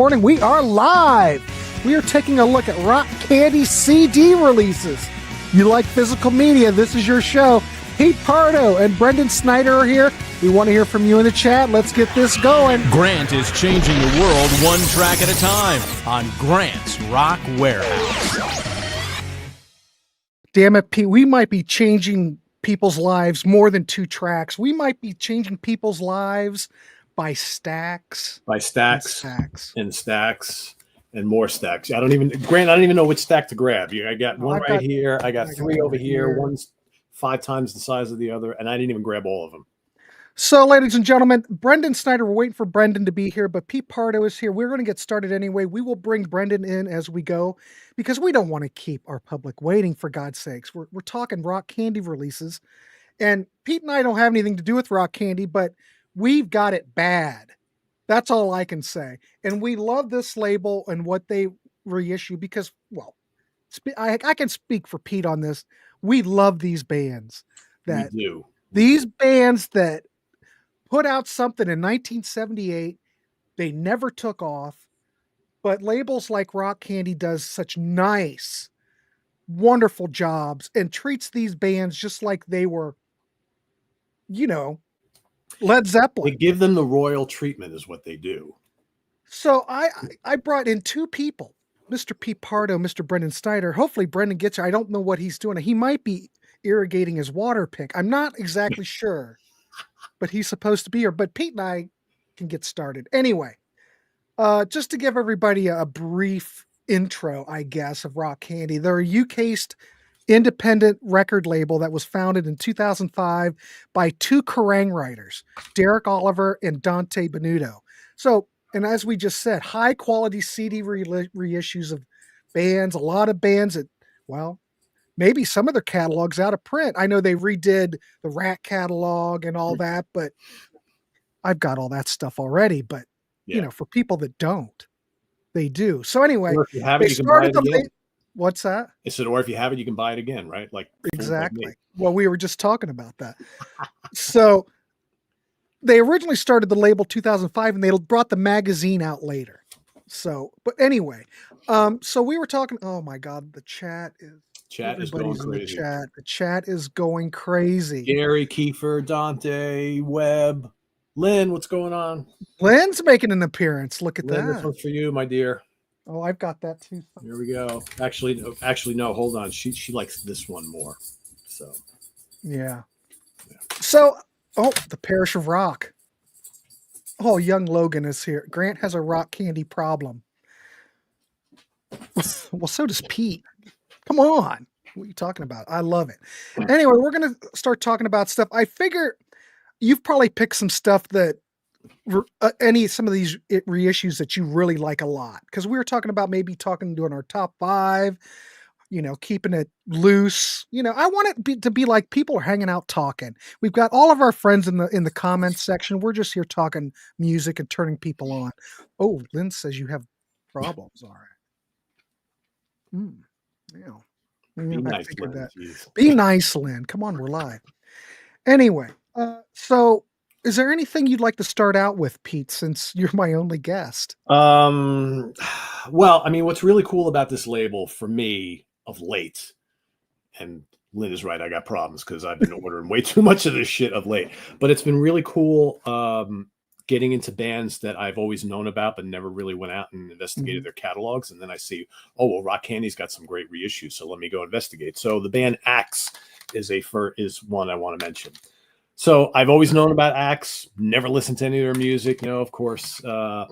Morning, we are live. We are taking a look at rock candy CD releases. You like physical media, this is your show. Pete Pardo and Brendon Snyder are here. We want to hear from you in the chat. Let's get this going. Grant is changing the world one track at a time on Grant's Rock Warehouse. Damn it, Pete, we might be changing people's lives more than 2 tracks. We might be changing people's lives by stacks. By stacks. And stacks. And more stacks. Grant, I don't even know which stack to grab. I got one right here. I got 3 over here. One's 5 times the size of the other, and I didn't even grab all of them. So, ladies and gentlemen, Brendon Snyder, we're waiting for Brendon to be here, but Pete Pardo is here. We're going to get started anyway. We will bring Brendon in as we go because we don't want to keep our public waiting, for God's sakes. We're talking rock candy releases, and Pete and I don't have anything to do with rock candy, but we've got it bad. That's all I can say. And we love this label and what they reissue because, well, I can speak for Pete on this. We love these bands. We do. These bands that put out something in 1978, they never took off, but labels like Rock Candy does such nice, wonderful jobs and treats these bands just like they were, Led Zeppelin. They give them the royal treatment is what they do. So I brought in 2 people, Mr. Pete Pardo, Mr. Brendon Snyder. Hopefully Brendon gets here. I don't know what he's doing. He might be irrigating his water pick. I'm not exactly sure, but he's supposed to be here. But Pete and I can get started. Anyway, just to give everybody a brief intro, I guess, of Rock Candy. They're a UK-based independent record label that was founded in 2005 by 2 Kerrang writers, Derek Oliver and Dante Benuto. So, and as we just said, high quality CD reissues of bands, a lot of bands that, well, maybe some of their catalogs out of print. I know they redid the Rat catalog and all that, but I've got all that stuff already. But, for people that don't, they do. So anyway, or if you have it, you can buy it again. What's that? I said, or if you have it, you can buy it again, right? Exactly. Well, we were just talking about that. So they originally started the label 2005 and they brought the magazine out later. So, but anyway, so we were talking, oh my God, the chat is going crazy. The chat is going crazy. Gary, Kiefer, Dante, Webb, Lynn, what's going on? Lynn's making an appearance. Look at Lynn, that. This one's for you, my dear. Oh, I've got that too. Here we go. Actually, no, hold on. She likes this one more. So, yeah. So, the Parish of Rock. Oh, young Logan is here. Grant has a rock candy problem. Well, so does Pete. Come on. What are you talking about? I love it. Anyway, we're going to start talking about stuff. I figure you've probably picked some stuff that some of these reissues that you really like a lot, because we were talking about maybe doing our top 5, keeping it loose. I want it to be like people are hanging out talking. We've got all of our friends in the comments section. We're just here talking music and turning people on. Oh, Lynn says you have problems. All right. Be nice, figured Lynn. that. Be nice, Lynn. Come on, we're live. Anyway, so is there anything you'd like to start out with, Pete, since you're my only guest? Well, I mean, what's really cool about this label for me of late, and Lynn is right, I got problems because I've been ordering way too much of this shit of late, but it's been really cool getting into bands that I've always known about but never really went out and investigated their catalogs. And then I see, Rock Candy's got some great reissues, so let me go investigate. So the band Axe is one I want to mention. So I've always known about Axe, never listened to any of their music. Of course, I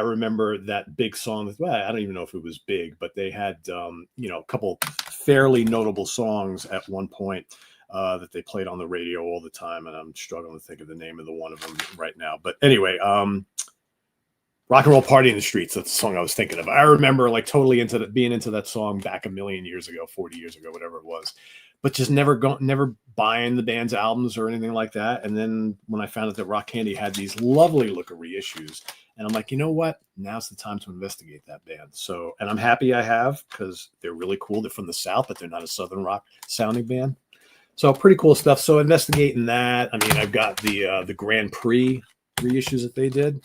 remember that big song. I don't even know if it was big, but they had, a couple fairly notable songs at one point that they played on the radio all the time. And I'm struggling to think of the name of the one of them right now. But anyway, Rock and Roll Party in the Streets. That's the song I was thinking of. I remember totally being into that song back a million years ago, 40 years ago, whatever it was. But just never buying the band's albums or anything like that. And then when I found out that Rock Candy had these lovely looking reissues, and I'm like, you know what? Now's the time to investigate that band. So, and I'm happy I have, because they're really cool. They're from the South, but they're not a Southern rock sounding band. So pretty cool stuff. So investigating that. I mean, I've got the Grand Prix reissues that they did.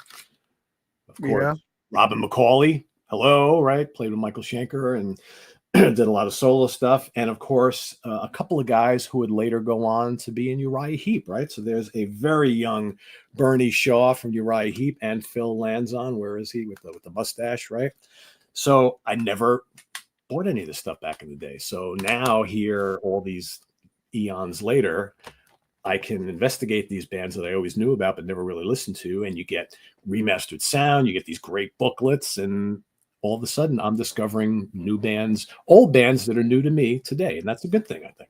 Of course, Robin McCauley, hello, right? Played with Michael Schenker and did a lot of solo stuff. And of course, a couple of guys who would later go on to be in Uriah Heep, right? So there's a very young Bernie Shaw from Uriah Heep and Phil Lanzon. Where is he with the mustache, right? So I never bought any of this stuff back in the day. So now here, all these eons later, I can investigate these bands that I always knew about but never really listened to, and you get remastered sound, you get these great booklets, and all of a sudden I'm discovering new bands, old bands that are new to me today, and that's a good thing, I think.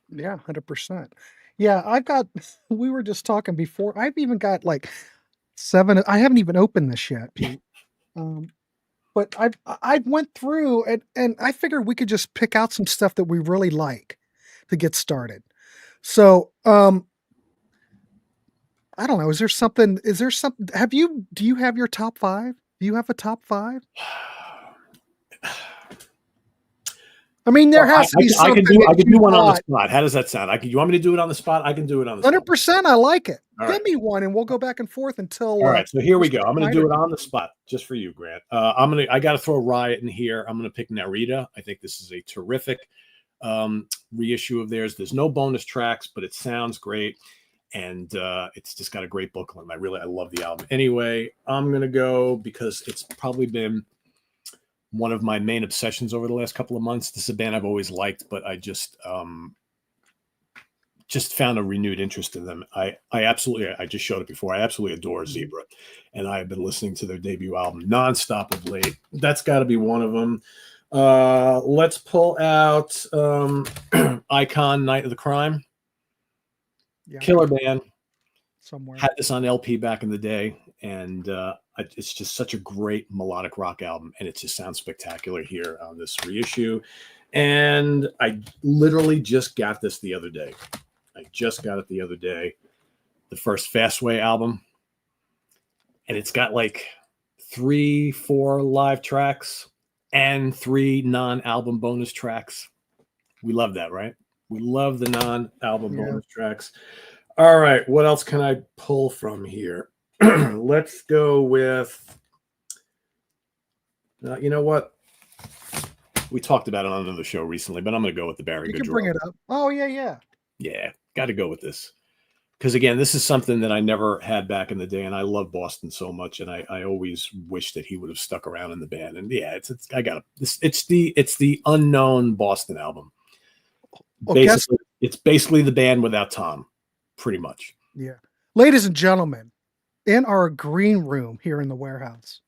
Yeah, 100%. Yeah, we were just talking before, I've even got like 7, I haven't even opened this yet, Pete. But I went through and I figured we could just pick out some stuff that we really like to get started. So, I don't know. Is there something? Do you have your top 5? Do you have a top 5? I mean, there has to be something. I can do one on the spot. How does that sound? You want me to do it on the spot? I can do it on the spot. 100%. I like it. All Give right. me one, and we'll go back and forth until. All right. So here we go. I'm going to do it Snyder. on the spot just for you, Grant. I got to throw Riot in here. I'm going to pick Narita. I think this is a terrific reissue of theirs. There's no bonus tracks, but it sounds great. And it's just got a great booklet. I love the album. Anyway, I'm going to go because it's probably been one of my main obsessions over the last couple of months. This is a band I've always liked, but I just found a renewed interest in them. I just showed it before. I absolutely adore Zebra, and I have been listening to their debut album nonstop of late. That's got to be one of them. Let's pull out Icon Night of the Crime. Yeah. Killer band. Somewhere. Had this on LP back in the day, and it's just such a great melodic rock album, and it just sounds spectacular here on this reissue. And I literally just got this the other day. The first Fastway album, and it's got like 3-4 live tracks and 3 non-album bonus tracks. We love that, right? We love the non-album bonus tracks. All right, what else can I pull from here? Let's go with, you know what? We talked about it on another show recently, but I'm going to go with the Barry Goodrow. You can bring it up. Oh, yeah. Yeah, got to go with this. Because, again, this is something that I never had back in the day, and I love Boston so much, and I always wish that he would have stuck around in the band. And, yeah, it's the unknown Boston album. It's basically the band without Tom, pretty much. Yeah. Ladies and gentlemen, in our green room here in the warehouse,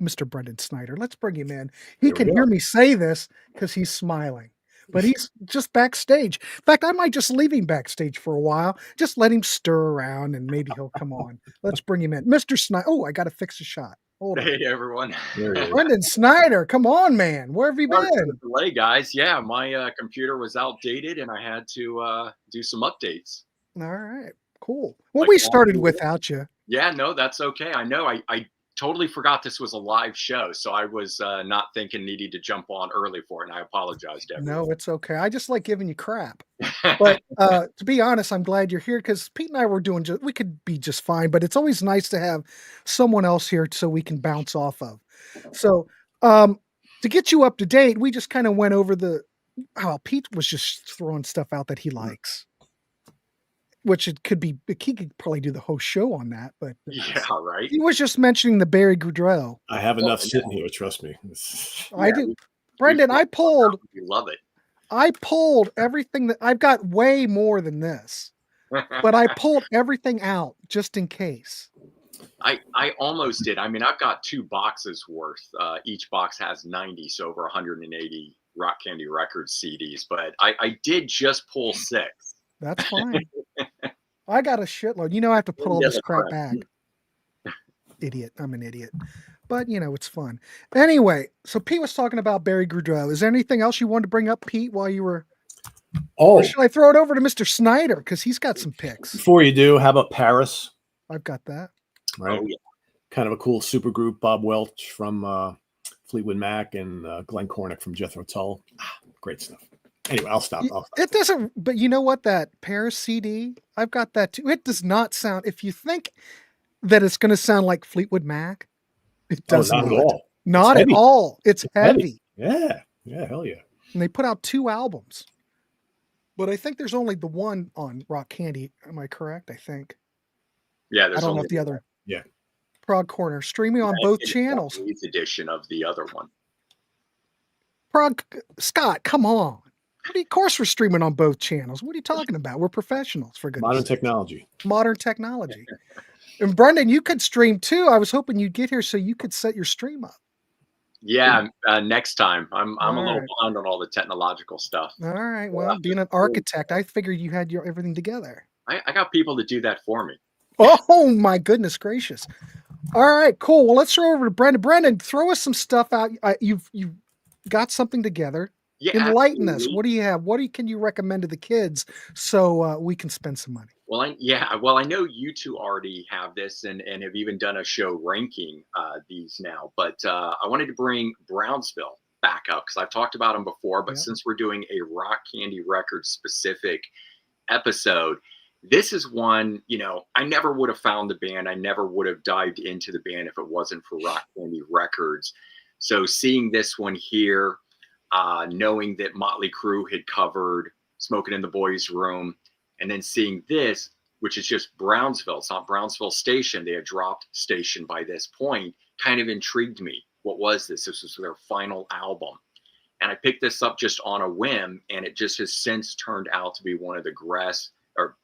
Mr. Brenden Snyder. Let's bring him in. He can hear me say this because he's smiling, but he's just backstage. In fact, I might just leave him backstage for a while. Just let him stir around and maybe he'll come on. Let's bring him in. Mr. Snyder. Oh, I got to fix a shot. Hold on. Hey, everyone. Brenden Snyder, come on, man. Where have you been? Delay, guys. Yeah, my computer was outdated and I had to do some updates. All right, cool. Well, we started without you. Yeah, no, that's okay. I know. I totally forgot this was a live show, so I was not thinking needing to jump on early for it, and I apologize to everyone. No, it's okay. I just like giving you crap. But to be honest, I'm glad you're here because Pete and I were we could be just fine, but it's always nice to have someone else here so we can bounce off of. So to get you up to date, we just kind of went over Pete was just throwing stuff out that he likes. Which he could probably do the whole show on that, but yeah, right. He was just mentioning the Barry Goodrow. I have enough sitting here, trust me. I do. Brenden, You love it. I pulled everything I've got way more than this, but I pulled everything out just in case. I almost did. I mean, I've got 2 boxes worth. Each box has 90, so over 180 Rock Candy Records CDs, but I did just pull 6. That's fine. I got a shitload. I have to put all this crap back. Idiot. I'm an idiot. But, it's fun. Anyway, so Pete was talking about Barry Goodrow. Is there anything else you wanted to bring up, Pete, while you were... Oh. Or should I throw it over to Mr. Snyder? Because he's got some picks. Before you do, how about Paris? I've got that. Right. Oh, yeah. Kind of a cool super group. Bob Welch from Fleetwood Mac and Glenn Cornick from Jethro Tull. Great stuff. Anyway, I'll stop. It doesn't, but you know what? That Paris CD, I've got that too. It does not sound, if you think that it's going to sound like Fleetwood Mac, It does not at all. Not at all. It's heavy. Yeah. Yeah. Hell yeah. And they put out 2 albums. But I think there's only the one on Rock Candy. Am I correct? I think. Yeah, I don't know if the other. Yeah. Prog Corner streaming on both channels. Edition of the other one. Prog Scott, come on. Of course we're streaming on both channels. What are you talking about? We're professionals, for goodness sake. Technology. Modern technology. And Brenden, you could stream too. I was hoping you'd get here so you could set your stream up. Yeah, next time. I'm a little behind on all the technological stuff. All right. Well, being an architect, I figured you had everything together. I got people that do that for me. Oh my goodness gracious! All right, cool. Well, let's throw over to Brenden. Brenden, throw us some stuff out. You've got something together. Yeah, enlighten absolutely. us. What do you have? What can you recommend to the kids so we can spend some money? Well, I know you two already have this and have even done a show ranking these now. But I wanted to bring Brownsville back up because I've talked about them before. But since we're doing a Rock Candy Records specific episode, this is one, I never would have found the band. I never would have dived into the band if it wasn't for Rock Candy Records. So seeing this one here, knowing that Motley Crue had covered Smoking in the Boys' Room, and then seeing this, which is just Brownsville. It's not Brownsville Station. They had dropped Station by this point, kind of intrigued me. What was this? This was their final album. And I picked this up just on a whim, and it just has since turned out to be one of the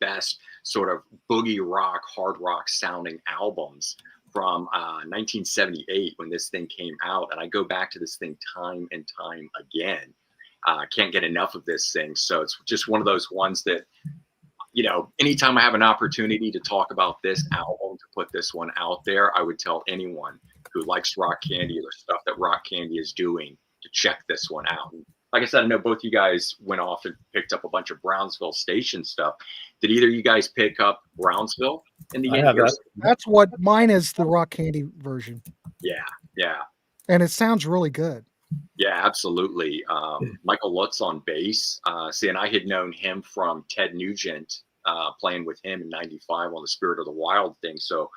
best sort of boogie rock, hard rock sounding albums from 1978 when this thing came out. And I go back to this thing time and time again. Can't get enough of this thing. So it's just one of those ones that, anytime I have an opportunity to talk about this album, to put this one out there, I would tell anyone who likes Rock Candy or stuff that Rock Candy is doing to check this one out. And like I said, I know both you guys went off and picked up a bunch of Brownsville Station stuff. Did either of you guys pick up Brownsville in the end? That's what mine is, the Rock Candy version. Yeah. And it sounds really good. Yeah, absolutely. Michael Lutz on bass. And I had known him from Ted Nugent, playing with him in '95 on the Spirit of the Wild thing. So,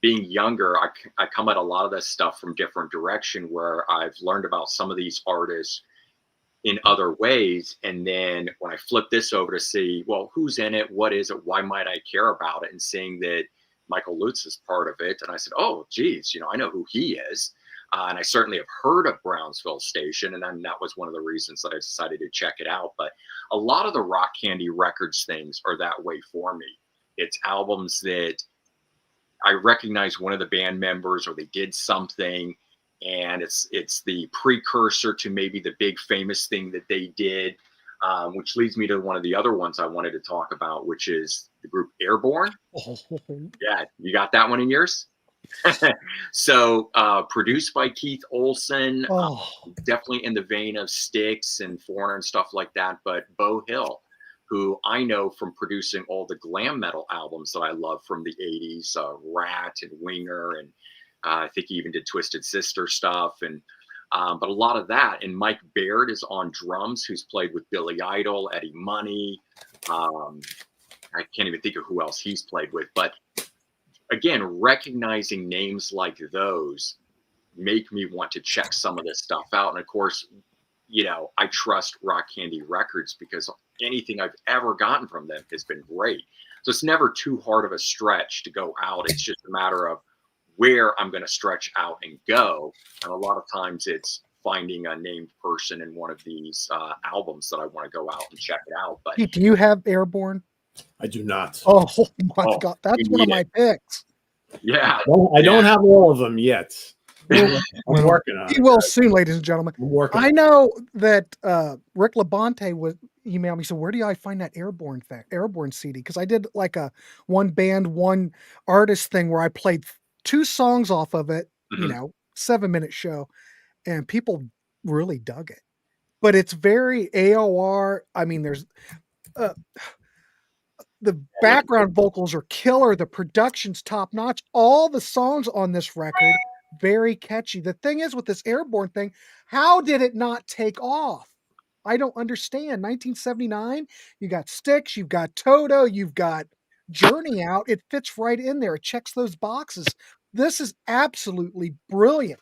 being younger, I come at a lot of this stuff from different direction where I've learned about some of these artists in other ways. And then when I flip this over to see, well, who's in it? What is it? Why might I care about it? And seeing that Michael Lutz is part of it. And I said, oh, geez, I know who he is. And I certainly have heard of Brownsville Station. And then that was one of the reasons that I decided to check it out. But a lot of the Rock Candy Records things are that way for me. It's albums that I recognize one of the band members or they did something. And it's the precursor to maybe the big famous thing that they did, which leads me to one of the other ones I wanted to talk about, which is the group Airborne. Yeah, you got that one in yours? So produced by Keith Olsen, definitely in the vein of Styx and Foreigner and stuff like that. But Beau Hill, who I know from producing all the glam metal albums that I love from the 80s, Rat and Winger, and I think he even did Twisted Sister stuff. And but a lot of that. And Mike Baird is on drums, who's played with Billy Idol, Eddie Money. I can't even think of who else he's played with. But again, recognizing names like those make me want to check some of this stuff out. And of course, I trust Rock Candy Records because anything I've ever gotten from them has been great. So it's never too hard of a stretch to go out. It's just a matter of where I'm going to stretch out and go. And a lot of times it's finding a named person in one of these albums that I want to go out and check it out. But do you have Airborne? I do not. Oh my God. That's one of my picks. Yeah. I don't have all of them yet. I'm working on it. You will soon, ladies and gentlemen. I know that Rick Labonte would email me. So where do I find that Airborne CD? Because I did like a one band, one artist thing where I played 2 songs off of it, 7-minute show, and people really dug it. But it's very AOR. I mean, there's the background vocals are killer. The production's top notch. All the songs on this record, very catchy. The thing is with this Airborne thing, how did it not take off? I don't understand. 1979, you got Styx, you've got Toto, you've got Journey out. It fits right in there. It checks those boxes. This is absolutely brilliant.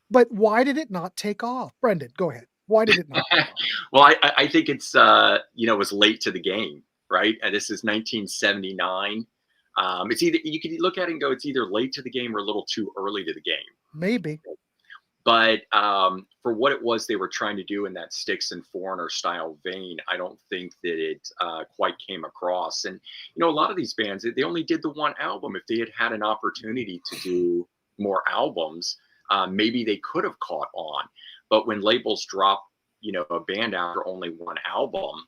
But why did it not take off? Brendon, go ahead. Why did it not? Well, I think it's it was late to the game, right? And this is 1979. It's either, you could look at it and go, it's either late to the game or a little too early to the game. Maybe. But for what it was they were trying to do in that Styx and Foreigner style vein, I don't think that it quite came across. And a lot of these bands, they only did the one album. If they had had an opportunity to do more albums, maybe they could have caught on. But when labels drop, a band after only one album,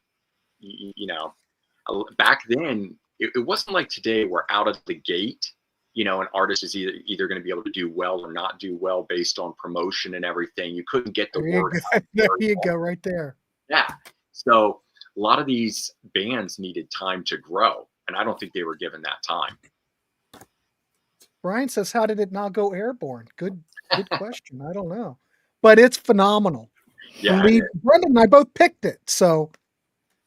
back then it wasn't like today where out of the gate, an artist is either going to be able to do well or not do well based on promotion and everything. You couldn't get the word out. There you go, right there. Yeah. So a lot of these bands needed time to grow, and I don't think they were given that time. Brian says, how did it not go airborne? Good question. I don't know. But it's phenomenal. Yeah. Brendon and I both picked it, so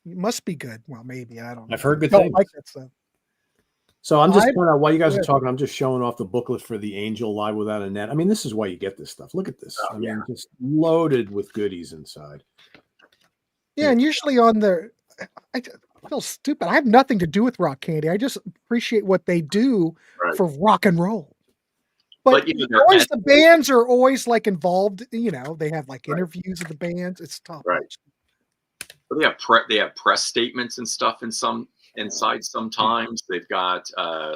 it must be good. Well, maybe. I don't know. I've heard good things. Like it, so I'm just pointing out while you guys are talking, I'm just showing off the booklet for the Angel Live Without a Net. I mean, this is why you get this stuff. Look at this. I mean, just loaded with goodies inside. Yeah, and usually on the, I feel stupid. I have nothing to do with rock candy. I just appreciate what they do for rock and roll. But always the bands are always like involved. They have like interviews of the bands. It's tough. Right. But they have press statements and stuff inside sometimes. They've got,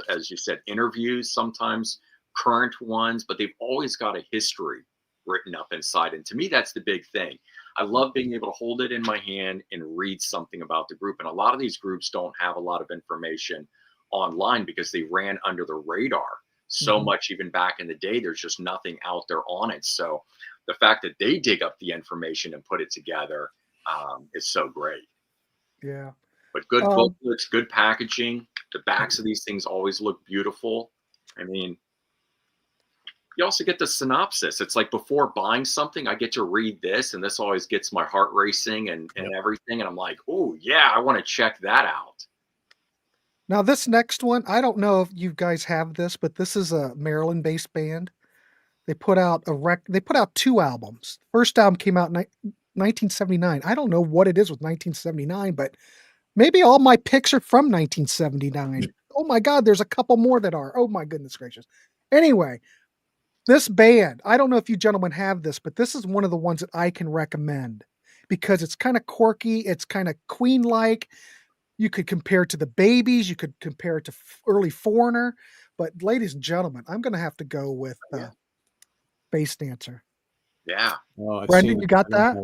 as you said, interviews, sometimes current ones, but they've always got a history written up inside. And to me, that's the big thing. I love being able to hold it in my hand and read something about the group. And a lot of these groups don't have a lot of information online because they ran under the radar so much. Even back in the day, there's just nothing out there on it. So the fact that they dig up the information and put it together is so great. Yeah. But good booklets, good packaging. The backs of these things always look beautiful. I mean, you also get the synopsis. It's like before buying something, I get to read this, and this always gets my heart racing and everything. And I'm like, oh, yeah, I want to check that out. Now, this next one, I don't know if you guys have this, but this is a Maryland-based band. They put out They put out 2 albums. First album came out in 1979. I don't know what it is with 1979, but maybe all my picks are from 1979. Oh my God, there's a couple more that are. Oh my goodness gracious. Anyway, this band, I don't know if you gentlemen have this, but this is one of the ones that I can recommend because it's kind of quirky. It's kind of Queen-like. You could compare it to the Babies. You could compare it to early Foreigner. But ladies and gentlemen, I'm going to have to go with Bass Dancer. Yeah. Oh, Brendon, you got that?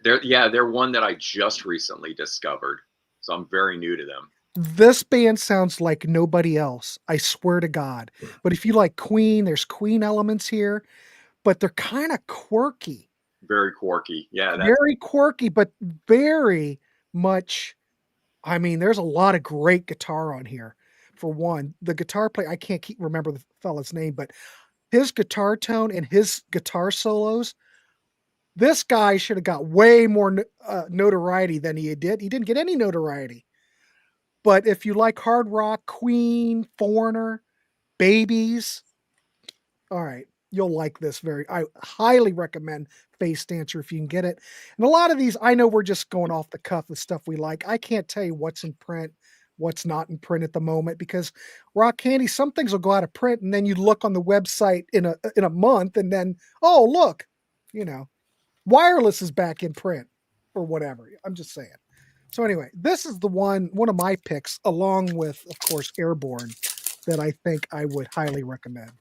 They're one that I just recently discovered. So I'm very new to them. This band sounds like nobody else. I swear to God. But if you like Queen, there's Queen elements here, but they're kind of quirky. Very quirky. Yeah. Very quirky, but very much. I mean, there's a lot of great guitar on here. For one, the guitar player, I can't remember the fella's name, but his guitar tone and his guitar solos, this guy should have got way more notoriety than he did. He didn't get any notoriety. But if you like hard rock, Queen, Foreigner, Babies, all right, you'll like this. I highly recommend Bass Dancer if you can get it. And a lot of these, I know we're just going off the cuff with stuff we like. I can't tell you what's in print, what's not in print at the moment, because rock candy, some things will go out of print, and then you look on the website in a month, and then, oh, look, Wireless is back in print or whatever. I'm just saying. So anyway, this is the one of my picks, along with, of course, Airborne, that I think I would highly recommend.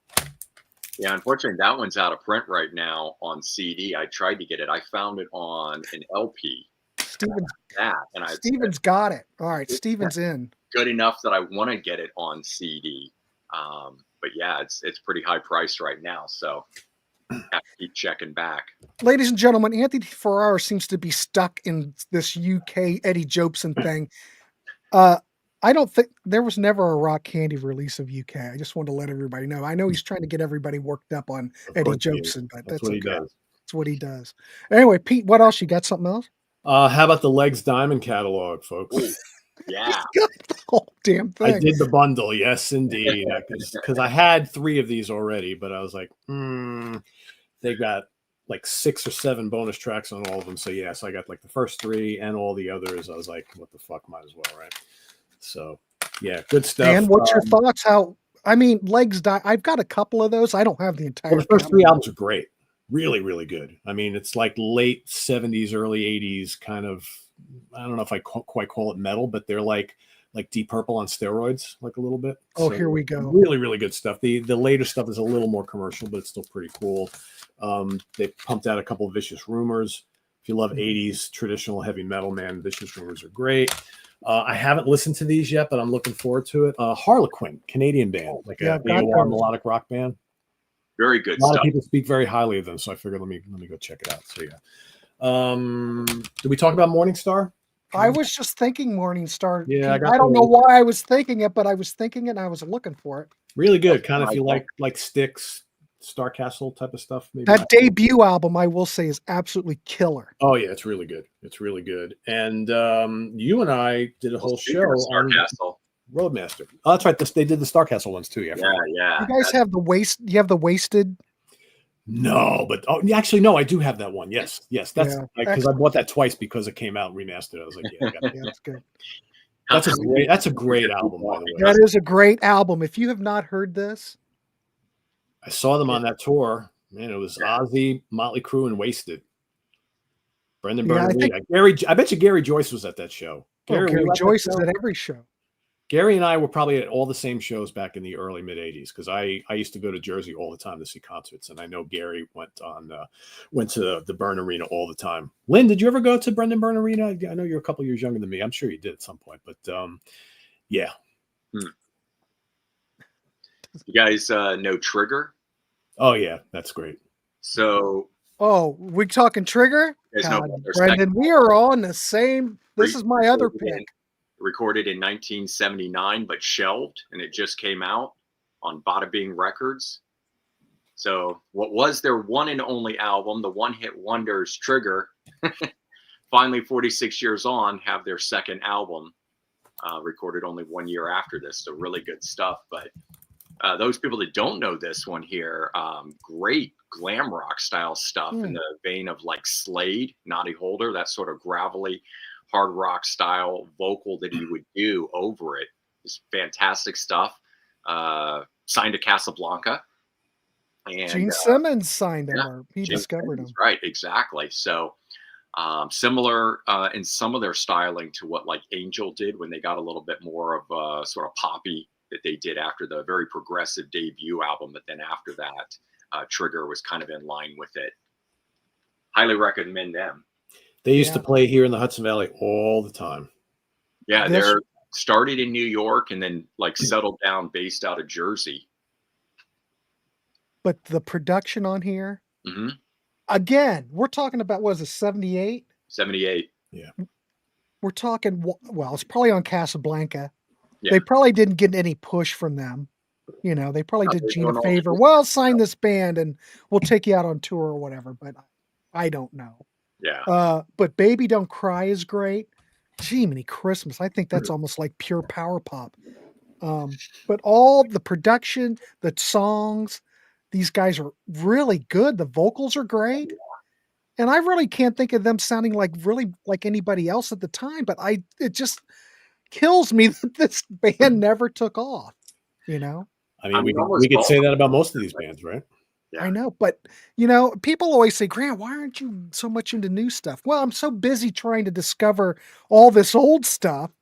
Yeah, unfortunately, that one's out of print right now on CD. I tried to get it. I found it on an LP. Steven's got it. All right, Steven's in. Good enough that I want to get it on CD. But yeah, it's pretty high priced right now, so have to keep checking back. Ladies and gentlemen, Anthony Ferrara seems to be stuck in this UK Eddie Jobson thing. I don't think there was never a rock candy release of UK. I just wanted to let everybody know. I know he's trying to get everybody worked up on Eddie Jobson, but that's what he does. That's what he does. Anyway, Pete, what else? You got something else? How about the Legs Diamond catalog, folks? Yeah. He's got the whole damn I thing. did the bundle, yes, indeed, because I had 3 of these already, but I was like, they got like 6 or 7 bonus tracks on all of them. So yes, I got like the first 3 and all the others. I was like, what the fuck, might as well, right? So yeah, good stuff. And what's your thoughts? I mean, Legs Die. I've got a couple of those. I don't have the entire. Well, the first 3 catalog. albums are great, really, really good. I mean, it's like late 70s, early 80s kind of. I don't know if I quite call it metal, but they're like Deep Purple on steroids, like a little bit. Oh, so here we go. Really, really good stuff. The later stuff is a little more commercial, but it's still pretty cool. They pumped out a couple of Vicious Rumors. If you love 80s traditional heavy metal, man, Vicious Rumors are great. I haven't listened to these yet, but I'm looking forward to it. Harlequin, Canadian band, like a AOR melodic rock band. Very good stuff. A lot stuff. of people speak very highly of them, so I figured let me go check it out. So yeah. Did we talk about Morningstar? I was just thinking Morningstar. Yeah, I don't know why I was thinking it, but I was thinking it and I was looking for it. Really good. Kind of if you like Styx, Star Castle type of stuff. Maybe that debut album, I will say, is absolutely killer. Oh yeah, it's really good. It's really good. And you and I did a whole show Star on Castle. Roadmaster. Oh, that's right. They did the Star Castle ones too. Yeah. Yeah. You guys have the waste. You have the Wasted. No, but actually, no, I do have that one. Yes, that's because I bought that twice because it came out remastered. I was like, yeah, that's good. That's a great album, by the way. That is a great album. If you have not heard this, I saw them on that tour. Man, it was Ozzy, Motley Crue, and Wasted. Brendon, Gary. I bet you Gary Joyce was at that show. Gary Joyce is at every show. Gary and I were probably at all the same shows back in the early mid '80s because I used to go to Jersey all the time to see concerts, and I know Gary went to the Byrne Arena all the time. Lynn, did you ever go to Brenden Byrne Arena? I know you're a couple years younger than me. I'm sure you did at some point, but yeah. You guys know Trigger? Oh yeah, that's great. So. Oh, we talking Trigger? Brendon, we are on the same. This is my other pick. Recorded in 1979, but shelved, and it just came out on Bada Bing Records. So what was their one and only album, the one-hit wonders Trigger, finally 46 years on, have their second album recorded only 1 year after this. So really good stuff. But those people that don't know this one here, great glam rock style stuff in the vein of like Slade, Noddy Holder, that sort of gravelly hard rock style vocal that he would do over it. It's fantastic stuff. Signed to Casablanca. And Gene Simmons signed him, or he discovered him. Right, exactly. So similar in some of their styling to what like Angel did when they got a little bit more of sort of poppy that they did after the very progressive debut album. But then after that, Trigger was kind of in line with it. Highly recommend them. They used to play here in the Hudson Valley all the time. Yeah, they're started in New York and then like settled down based out of Jersey. But the production on here, again, we're talking about, what is it, 78? 78. Yeah. We're talking, well, it's probably on Casablanca. Yeah. They probably didn't get any push from them. You know, they probably did Gene a favor. Well, sign this band and we'll take you out on tour or whatever, but I don't know. Yeah. But Baby Don't Cry is great. Gee, many Christmas. I think that's almost like pure power pop. But all the production, the songs, these guys are really good. The vocals are great. And I really can't think of them sounding like anybody else at the time, but it just kills me that this band never took off, you know? I mean, we could say that about most of these bands, right? Yeah. I know, but you know, people always say, Grant, why aren't you so much into new stuff? Well, I'm so busy trying to discover all this old stuff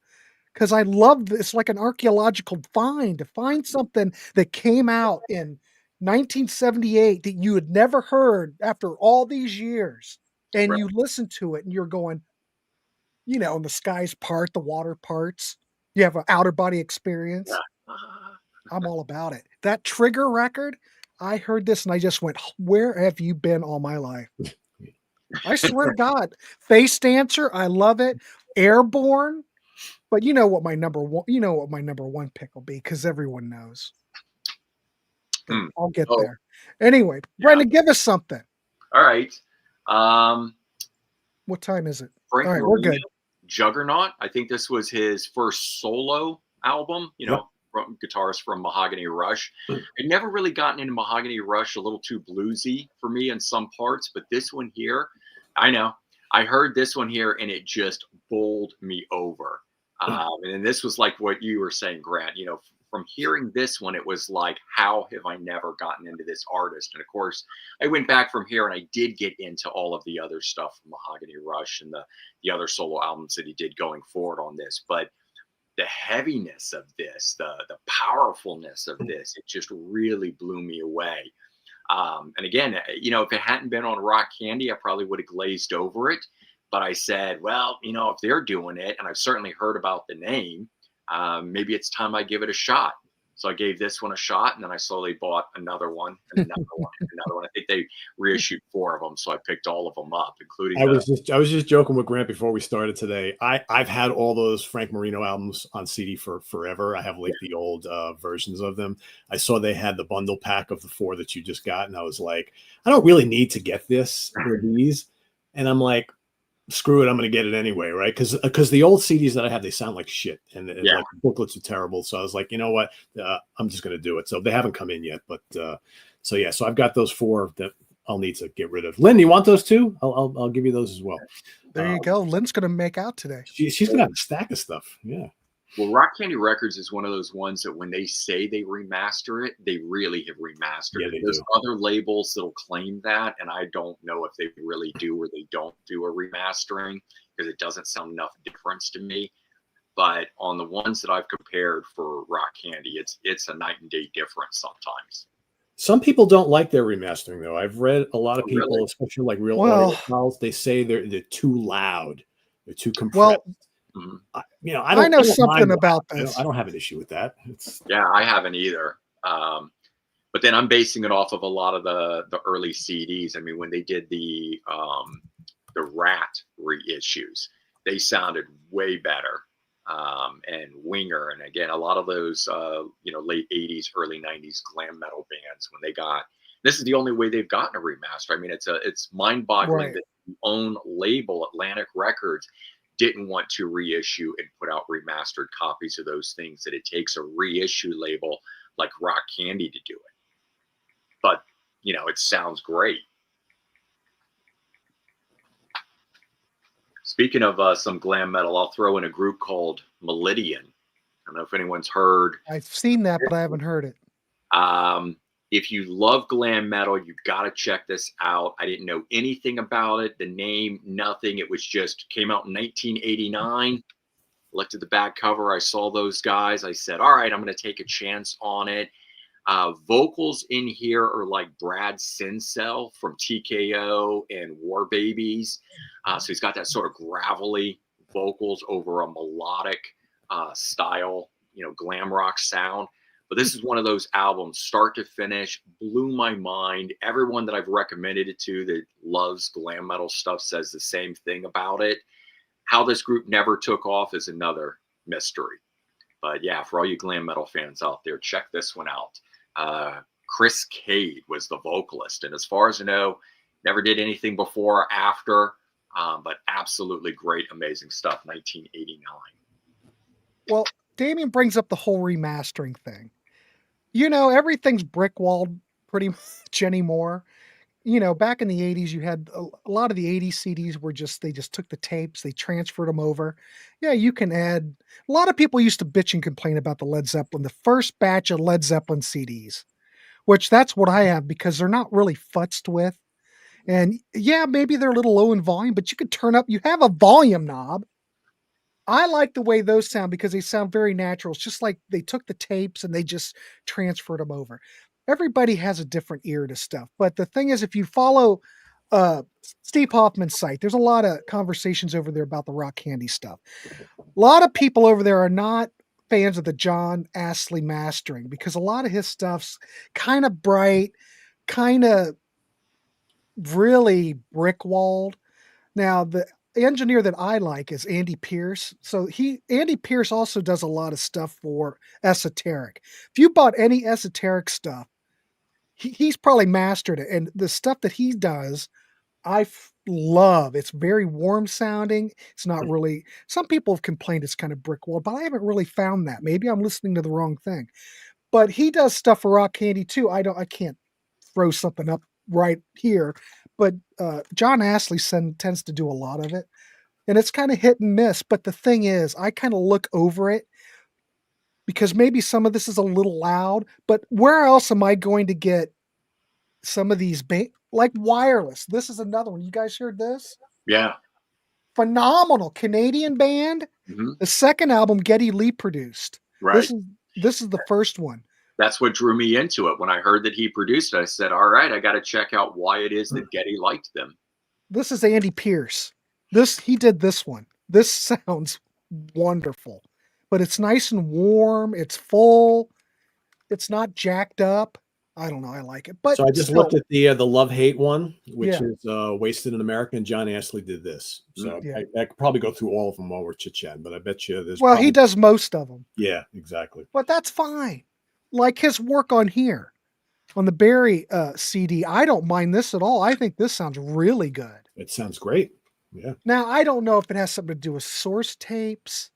because I love this, like an archaeological find, to find something that came out in 1978 that you had never heard after all these years. And you listen to it and you're going, you know, and the skies part, the water parts, you have an outer body experience. Yeah. I'm all about it. That Trigger record, I heard this and I just went, where have you been all my life? I swear to God. Face Dancer, I love it. Airborne, but you know what my number one pick will be because everyone knows. I'll get there. Anyway, Brendon, give us something. All right. What time is it? Frank all right, Marino, we're good. Juggernaut. I think this was his first solo album, Yep. from guitarist from Mahogany Rush. I'd never really gotten into Mahogany Rush, a little too bluesy for me in some parts, but this one here, I know. I heard this one here and it just bowled me over. And this was like what you were saying, Grant, from hearing this one, it was like, how have I never gotten into this artist? And of course, I went back from here and I did get into all of the other stuff from Mahogany Rush and the other solo albums that he did going forward on this. But the heaviness of this, the powerfulness of this, it just really blew me away. And again, if it hadn't been on Rock Candy, I probably would have glazed over it. But I said, well, if they're doing it, and I've certainly heard about the name, maybe it's time I give it a shot. So I gave this one a shot, and then I slowly bought another one and another one and another one. I think they reissued 4 of them, so I picked all of them up, including. I was just joking with Grant before we started today. I've had all those Frank Marino albums on CD for forever. I have like the old versions of them. I saw they had the bundle pack of the 4 that you just got, and I was like, I don't really need to get this or these, and I'm like, screw it, I'm going to get it anyway, right? Because the old CDs that I have, they sound like shit, and like the booklets are terrible. So I was like, you know what, I'm just going to do it. So they haven't come in yet, but so I've got those 4 that I'll need to get rid of. Lynn, you want those too? I'll give you those as well. There you go. Lynn's going to make out today. She's going to have a stack of stuff. Yeah. Well, Rock Candy Records is one of those ones that when they say they remaster it, they really have remastered it. There's other labels that'll claim that, and I don't know if they really do or they don't do a remastering because it doesn't sound enough difference to me. But on the ones that I've compared for Rock Candy, it's a night and day difference sometimes. Some people don't like their remastering, though. I've read a lot of people, especially like real audiophiles, they say they're too loud, they're too compressed. Well, I know something about this. I don't have an issue with that. I haven't either. But then I'm basing it off of a lot of the early CDs. I mean, when they did the Rat reissues, they sounded way better. And Winger, and again, a lot of those late 80s, early 90s glam metal bands, when they got, this is the only way they've gotten a remaster. I mean, it's mind-boggling that the own label, Atlantic Records, didn't want to reissue and put out remastered copies of those things, that it takes a reissue label like Rock Candy to do it. But, it sounds great. Speaking of some glam metal, I'll throw in a group called Meridian. I don't know if anyone's heard. I've seen that, but I haven't heard it. If you love glam metal, you've got to check this out. I didn't know anything about it. The name, nothing. It was just came out in 1989. Looked at the back cover. I saw those guys. I said, all right, I'm going to take a chance on it. Vocals in here are like Brad Sincel from TKO and War Babies. So he's got that sort of gravelly vocals over a melodic style, glam rock sound. But this is one of those albums, start to finish, blew my mind. Everyone that I've recommended it to that loves glam metal stuff says the same thing about it. How this group never took off is another mystery. But yeah, for all you glam metal fans out there, check this one out. Chris Cade was the vocalist. And as far as I know, never did anything before or after, but absolutely great, amazing stuff, 1989. Well, Damien brings up the whole remastering thing. Everything's brick walled pretty much anymore. Back in the 80s, you had a lot of the 80s CDs were they just took the tapes, they transferred them over. Yeah, you can add. A lot of people used to bitch and complain about the Led Zeppelin, the first batch of Led Zeppelin CDs, which that's what I have because they're not really futzed with. And yeah, maybe they're a little low in volume, but you have a volume knob. I like the way those sound because they sound very natural. It's just like they took the tapes and they just transferred them over. Everybody has a different ear to stuff. But the thing is, if you follow Steve Hoffman's site, there's a lot of conversations over there about the Rock Candy stuff. A lot of people over there are not fans of the John Astley mastering because a lot of his stuff's kind of bright, kind of really brick walled. Now, the engineer that I like is Andy Pierce. So Andy Pierce also does a lot of stuff for esoteric. If you bought any esoteric stuff, he's probably mastered it. And the stuff that he does, love. It's very warm sounding. It's not really, some people have complained it's kind of brick walled, but I haven't really found that. Maybe I'm listening to the wrong thing. But he does stuff for Rock Candy too. I can't throw something up right here, but John Astley tends to do a lot of it. And it's kind of hit and miss. But the thing is, I kind of look over it because maybe some of this is a little loud, but where else am I going to get some of these like Wireless? This is another one. You guys heard this? Yeah. Phenomenal Canadian band. Mm-hmm. The second album Geddy Lee produced. Right. This is the first one. That's what drew me into it. When I heard that he produced it, I said, all right, I got to check out why it is that Geddy liked them. This is Andy Pierce. He did this one. This sounds wonderful, but it's nice and warm. It's full. It's not jacked up. I don't know. I like it. But so I just looked at the love-hate one, which is Wasted in America, and John Astley did this. So I could probably go through all of them while we're chit-chatting, but I bet you there's he does most of them. Yeah, exactly. But that's fine. Like his work on here, on the Barry CD, I don't mind this at all. I think this sounds really good. It sounds great. Yeah. Now, I don't know if it has something to do with source tapes.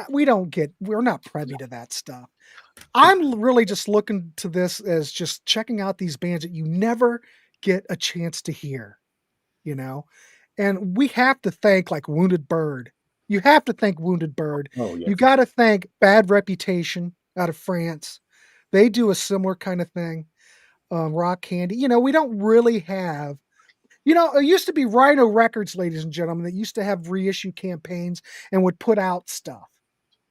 We're not privy to that stuff. I'm really just looking to this as just checking out these bands that you never get a chance to hear, and we have to thank like Wounded Bird. You have to thank Wounded Bird. Oh, yeah. You got to thank Bad Reputation out of France. They do a similar kind of thing. Rock Candy. We don't really have, it used to be Rhino Records, ladies and gentlemen, that used to have reissue campaigns and would put out stuff.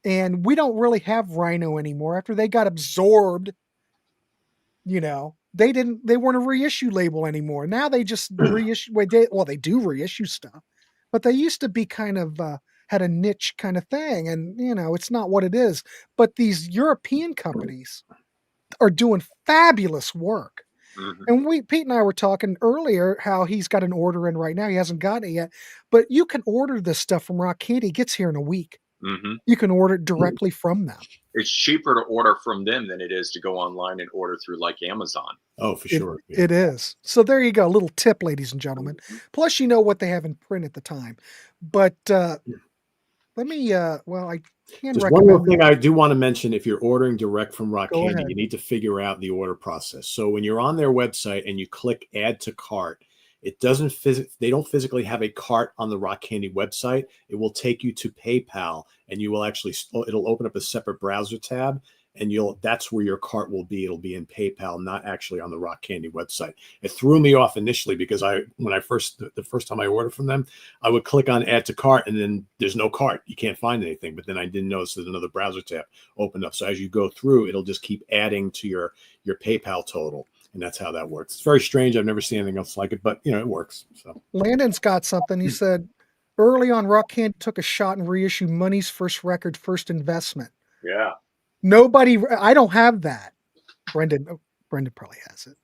And we don't really have Rhino anymore. After they got absorbed, they weren't a reissue label anymore. Now they just reissue. They do reissue stuff, but they used to be kind of had a niche kind of thing, and it's not what it is. But these European companies are doing fabulous work. Mm-hmm. And Pete and I were talking earlier how he's got an order in right now. He hasn't got it yet, but you can order this stuff from Rock Candy. It gets here in a week. Mm-hmm. You can order it directly from them. It's cheaper to order from them than it is to go online and order through like Amazon. Oh, for sure. It is. So there you go. A little tip, ladies and gentlemen. Mm-hmm. Plus, what they have in print at the time. But let me, I can recommend. One more thing I do want to mention. If you're ordering direct from Rock Candy, you need to figure out the order process. So when you're on their website and you click add to cart, it doesn't they don't physically have a cart on the Rock Candy website. It will take you to PayPal, and you will it'll open up a separate browser tab, and that's where your cart will be. It'll be in PayPal, not actually on the Rock Candy website. It threw me off initially because the first time I ordered from them, I would click on add to cart, and then there's no cart. You can't find anything. But then I didn't notice that another browser tab opened up. So as you go through, it'll just keep adding to your PayPal total. And that's how that works. It's very strange. I've never seen anything else like it, but it works. So Landon's got something. He said early on, Rock Candy took a shot and reissued Money's first record, First Investment. Yeah. I don't have that. Brendon probably has it.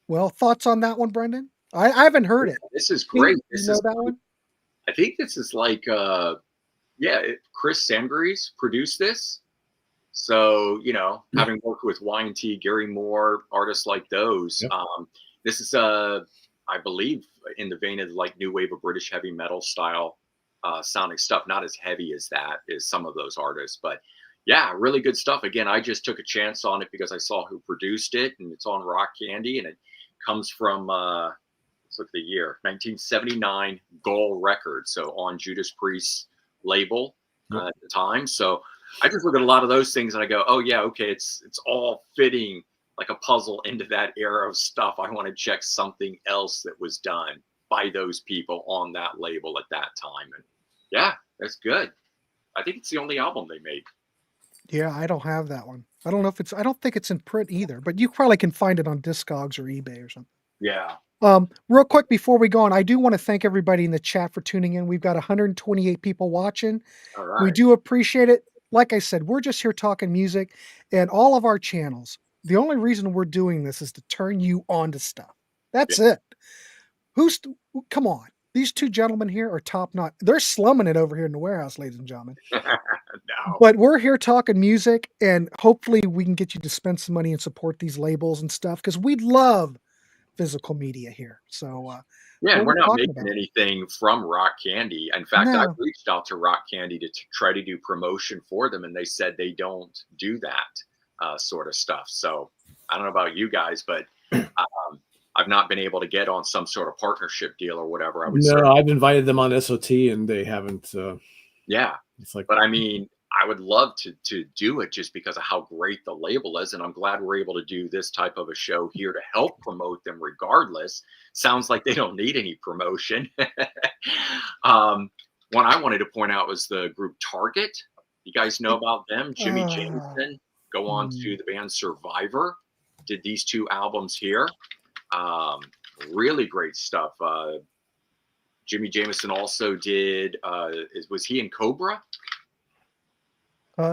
Well, thoughts on that one, Brendon? I haven't heard it. This is great. You know that one? I think this is like, Chris Sangrees produced this. So, having worked with Y&T, Gary Moore, artists like those, this is, I believe, in the vein of like new wave of British heavy metal style sounding stuff. Not as heavy as that is some of those artists, but yeah, really good stuff. Again, I just took a chance on it because I saw who produced it, and it's on Rock Candy, and it comes from, let's look at the year, 1979 Goal Records. So on Judas Priest's label at the time. So I just look at a lot of those things and I go, oh yeah, okay, it's all fitting like a puzzle into that era of stuff. I want to check something else that was done by those people on that label at that time. And yeah, that's good. I think it's the only album they made. Yeah, I don't have that one. I don't think it's in print either, but you probably can find it on Discogs or eBay or something. Yeah. Real quick before we go on, I do want to thank everybody in the chat for tuning in. We've got 128 people watching. All right. We do appreciate it. Like I said, we're just here talking music, and all of our channels, the only reason we're doing this is to turn you on to stuff. That's it. Come on. These two gentlemen here are top notch. They're slumming it over here in the warehouse, ladies and gentlemen. No. But we're here talking music, and hopefully we can get you to spend some money and support these labels and stuff, because we'd love physical media here. So Yeah, and what we're are we not talking making about? anything from Rock Candy. In fact, I No. reached out to Rock Candy to try to do promotion for them, and they said they don't do that sort of stuff. So I don't know about you guys, but I've not been able to get on some sort of partnership deal or whatever. I would No, certainly, I've invited them on SOT and they haven't. yeah. It's like, But I mean, I would love to do it just because of how great the label is, and I'm glad we're able to do this type of a show here to help promote them. Regardless, sounds like they don't need any promotion. One I wanted to point out was the group Target. You guys know about them? Jimmy Jameson, go on to the band Survivor, did these 2 albums here. Really great stuff. Jimmy Jameson also did. Was he in Cobra? I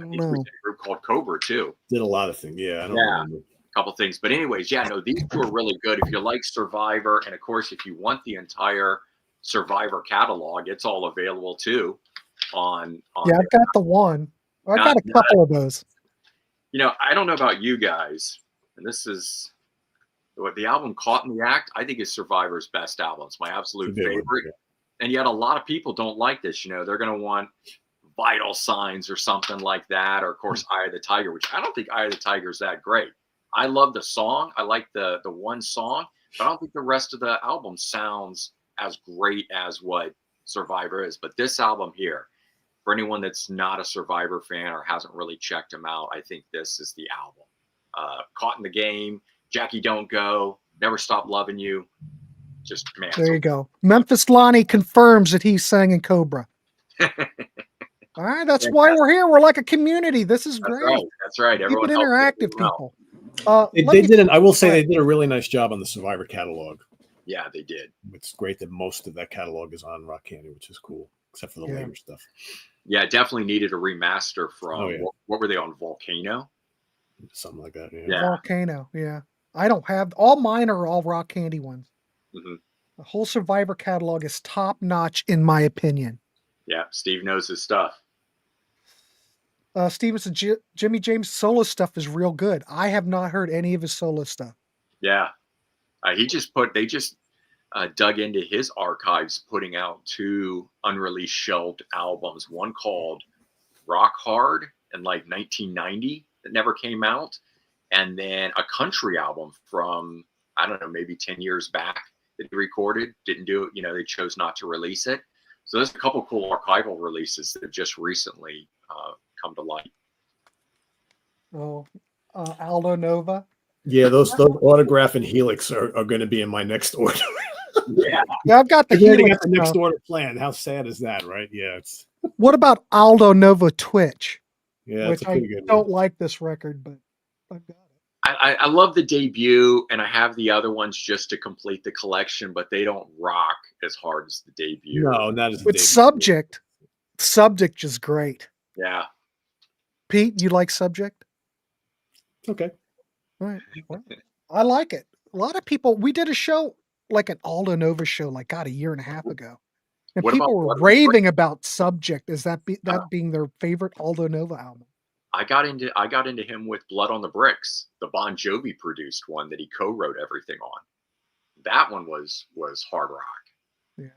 think he was in No. a group called Cobra too. did a lot of things. Yeah, I don't Yeah. remember. Couple things, but anyways, yeah, no, these 2 are really good. If you like Survivor, and of course, if you want the entire Survivor catalog, it's all available too. On Yeah, I've got the one. I got a couple of those. You know, I don't know about you guys, and this is what the album Caught in the Act, I think is Survivor's best album. It's my absolute favorite. One, yeah. And yet a lot of people don't like this. You know, they're going to want Vital Signs or something like that, or of course Eye of the Tiger, which I don't think Eye of the Tiger is that great. I love the song. I like the one song, but I don't think the rest of the album sounds as great as what Survivor is. But this album here, for anyone that's not a Survivor fan or hasn't really checked them out, I think this is the album. Caught in the Game, Jackie Don't Go, Never Stop Loving You. Just, man. There you go. Memphis Lonnie confirms that he sang in Cobra. All right, that's why we're here. We're like a community. This is great. Right. That's right. Keep Everyone it helps interactive, everyone out. people. They did. I will say they did a really nice job on the Survivor catalog. Yeah, they did. It's great that most of that catalog is on Rock Candy, which is cool, except for the later stuff. Yeah, definitely needed a remaster from what were they on, Volcano? Something like that. Yeah. Volcano. Yeah. I don't have all mine are all Rock Candy ones. Mm-hmm. The whole Survivor catalog is top notch, in my opinion. Yeah, Steve knows his stuff. Stevenson, Jimmy James solo stuff is real good. I have not heard any of his solo stuff. Yeah, they just dug into his archives, putting out 2 unreleased shelved albums. One called Rock Hard in like 1990 that never came out, and then a country album from, I don't know, maybe 10 years back that he recorded, didn't do it. You know, they chose not to release it. So there's a couple cool archival releases that have just recently come to light. Oh, Aldo Nova. Yeah, those Autograph and Helix are going to be in my next order. Yeah, I've got the Helix. Helix. Got the next order planned. How sad is that, right? Yeah. What about Aldo Nova Twitch? Yeah, which I don't like this record, but I've got it. I love the debut, and I have the other ones just to complete the collection, but they don't rock as hard as the debut. No, not as the But debut. Subject is great. Yeah. Pete, you like Subject? Okay. All right. Well, I like it. A lot of people, we did a show, like an Aldo Nova show, like, God, a year and a half ago. And people were raving about Subject as that being their favorite Aldo Nova album. I got into him with Blood on the Bricks, the Bon Jovi produced one that he co-wrote everything on. That one was hard rock. Yeah.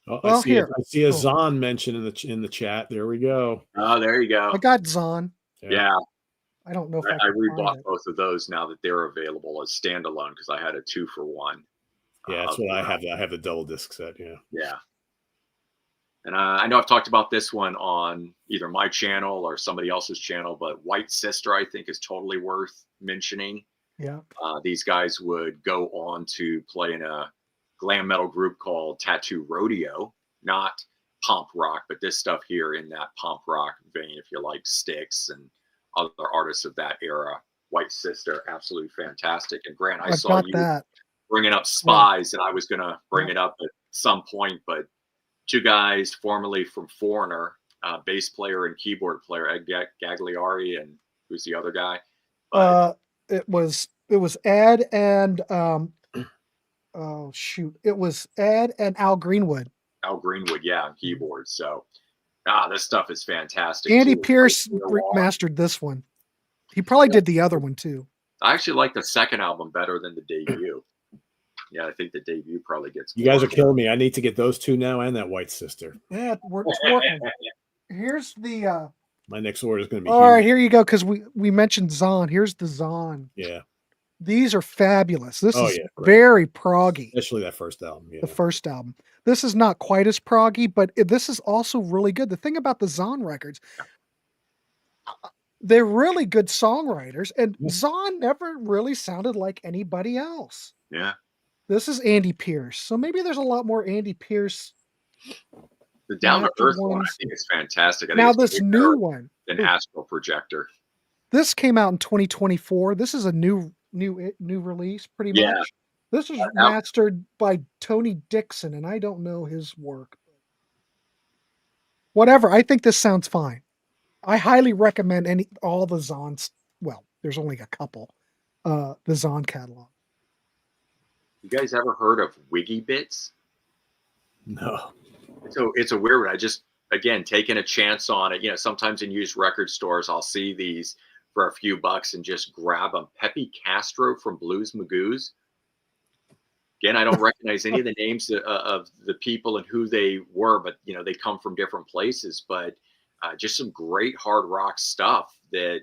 Oh, well, I see a Zahn mentioned in the chat. There we go. Oh, there you go. I got Zahn. Yeah. I don't know if I rebought both of those now that they're available as standalone because I had a 2-for-1. Yeah, that's what I have. I have the double disc set. Yeah. Yeah. And I know I've talked about this one on either my channel or somebody else's channel, but White Sister, I think, is totally worth mentioning. Yeah. These guys would go on to play in a glam metal group called Tattoo Rodeo, not punk rock, but this stuff here in that punk rock vein, if you like Styx and other artists of that era. White Sister, absolutely fantastic. And Grant, I saw you bringing up Spies, and I was going to bring it up at some point, but 2 guys formerly from Foreigner, bass player and keyboard player, Ed Gagliari, and who's the other guy? It was Ed and oh shoot, it was Ed and Al Greenwood. Al Greenwood, yeah, on keyboard. So, this stuff is fantastic. Andy Pierce mastered this one. He probably did the other one too. I actually like the second album better than the debut. Yeah, I think the debut probably gets. You guys are killing me. I need to get those two now and that White Sister. Yeah, it's working. Here's the. My next order is going to be All huge. right, here you go. Because we mentioned Zahn. Here's the Zahn. Yeah. These are fabulous. This is great. very proggy. Especially that first album. Yeah. The first album. This is not quite as proggy, but this is also really good. The thing about the Zahn records, they're really good songwriters, and Zahn never really sounded like anybody else. Yeah. This is Andy Pierce, so maybe there's a lot more Andy Pierce. The Down to Earth one, I think, is fantastic. I think now it's this new one, an Astral Projector. This came out in 2024. This is a new release, pretty much. This is mastered by Tony Dixon, and I don't know his work. Whatever, I think this sounds fine. I highly recommend all the Zahns. Well, there's only a couple. The Zahn catalog. You guys ever heard of Wiggy Bits? No. So it's a weird one. I just, again, taking a chance on it. You know, sometimes in used record stores, I'll see these for a few bucks and just grab them. Pepe Castro from Blues Magoos. Again, I don't recognize any of the names of the people and who they were, but, you know, they come from different places. But just some great hard rock stuff that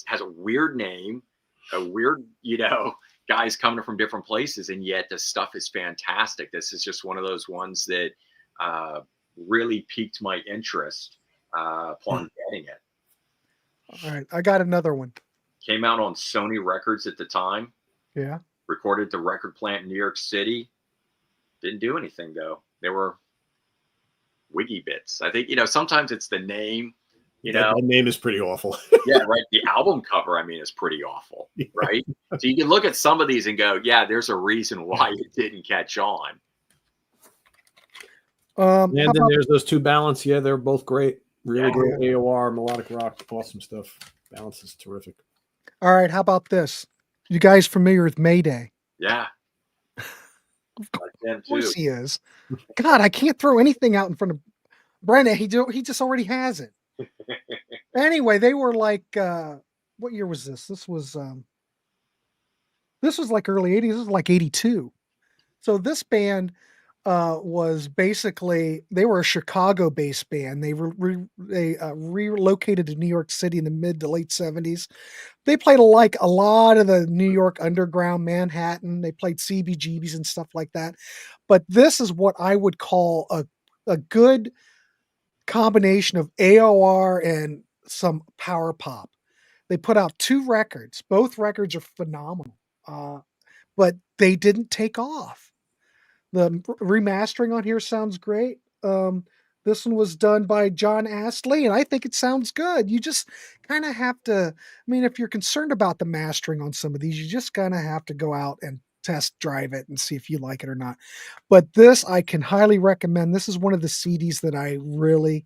has a weird name, a weird, you know, guys coming from different places, and yet the stuff is fantastic. This is just one of those ones that really piqued my interest upon getting it. All right, I got another one. Came out on Sony Records at the time. Yeah. Recorded at the record plant in New York City. Didn't do anything, though. They were Wiggy Bits. I think, you know, sometimes it's the name. You know, that name is pretty awful. Yeah, right. The album cover, I mean, is pretty awful, right? So you can look at some of these and go, yeah, there's a reason why it didn't catch on. And then there's those two Balance. Yeah, they're both great. Really great AOR, melodic rock, awesome stuff. Balance is terrific. All right, how about this? You guys familiar with Mayday? Yeah. Of course he is. God, I can't throw anything out in front of Brenden. He just already has it. Anyway, they were like, what year was this? This was like early 80s. This was like 82. So this band was basically, they were a Chicago-based band. They relocated to New York City in the mid to late 70s. They played like a lot of the New York underground, Manhattan. They played CBGBs and stuff like that. But this is what I would call a good combination of AOR and some power pop. They put out 2 records. Both records are phenomenal, but they didn't take off. The remastering on here sounds great. This one was done by John Astley, and I think it sounds good. You just kind of have to, I mean, if you're concerned about the mastering on some of these, you just kind of have to go out and test drive it and see if you like it or not. But this, I can highly recommend. This is one of the CDs that I really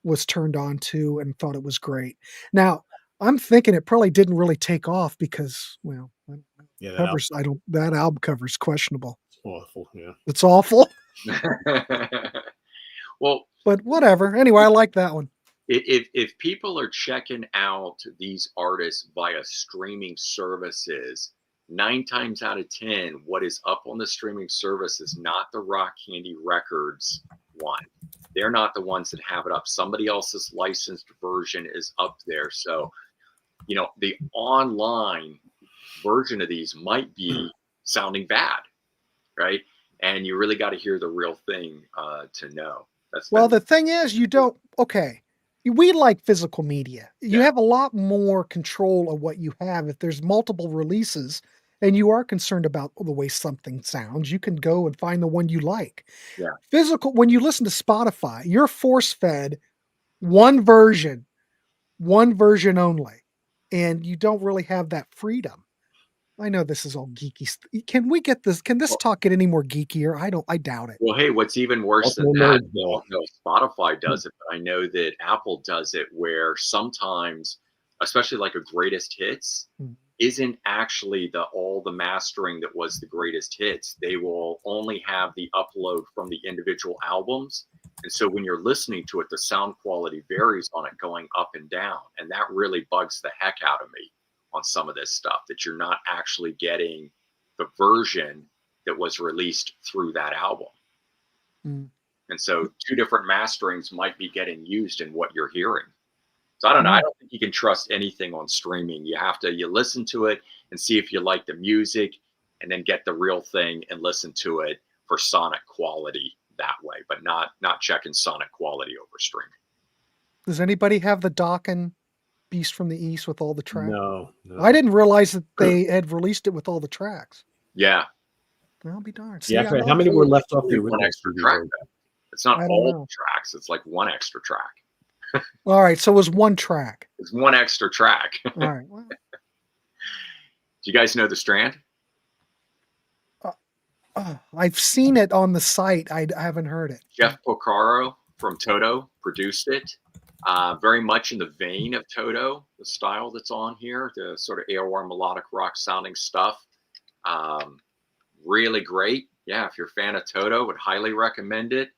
was turned on to and thought it was great. Now, I'm thinking it probably didn't really take off because, well, that album cover is questionable. It's awful, yeah. It's awful. Well, but whatever. Anyway, I like that one. If people are checking out these artists via streaming services, 9 times out of 10, what is up on the streaming service is not the Rock Candy Records one. They're not the ones that have it up. Somebody else's licensed version is up there. So, you know, the online version of these might be sounding bad, right? And you really got to hear the real thing to know. The thing is, we like physical media. You have a lot more control of what you have. If there's multiple releases and you are concerned about the way something sounds, you can go and find the one you like. Yeah. Physical, when you listen to Spotify, you're force-fed one version only, and you don't really have that freedom. I know this is all geeky. Can we get this? Can this talk get any more geekier? I doubt it. Well, hey, what's even worse than that? Spotify does it, but I know that Apple does it where sometimes, especially like a greatest hits, isn't actually all the mastering that was the greatest hits. They will only have the upload from the individual albums. And so when you're listening to it, the sound quality varies on it going up and down. And that really bugs the heck out of me on some of this stuff, that you're not actually getting the version that was released through that album. Mm. And so 2 different masterings might be getting used in what you're hearing. So I don't know. I don't think you can trust anything on streaming. You listen to it and see if you like the music, and then get the real thing and listen to it for sonic quality that way, but not checking sonic quality over streaming. Does anybody have the Dokken Beast from the East with all the tracks? No. I didn't realize that they had released it with all the tracks. Yeah. I'll be darned. See, how many were left off the one original extra track? It's not I don't all know. the tracks. It's like one extra track. All right, so it was one track. It's one extra track. All right. Well, Do you guys know the Strand? I've seen it on the site. I haven't heard it. Jeff Porcaro from Toto produced it. Very much in the vein of Toto, the style that's on here, the sort of AOR melodic rock sounding stuff. Really great. Yeah, if you're a fan of Toto, would highly recommend it.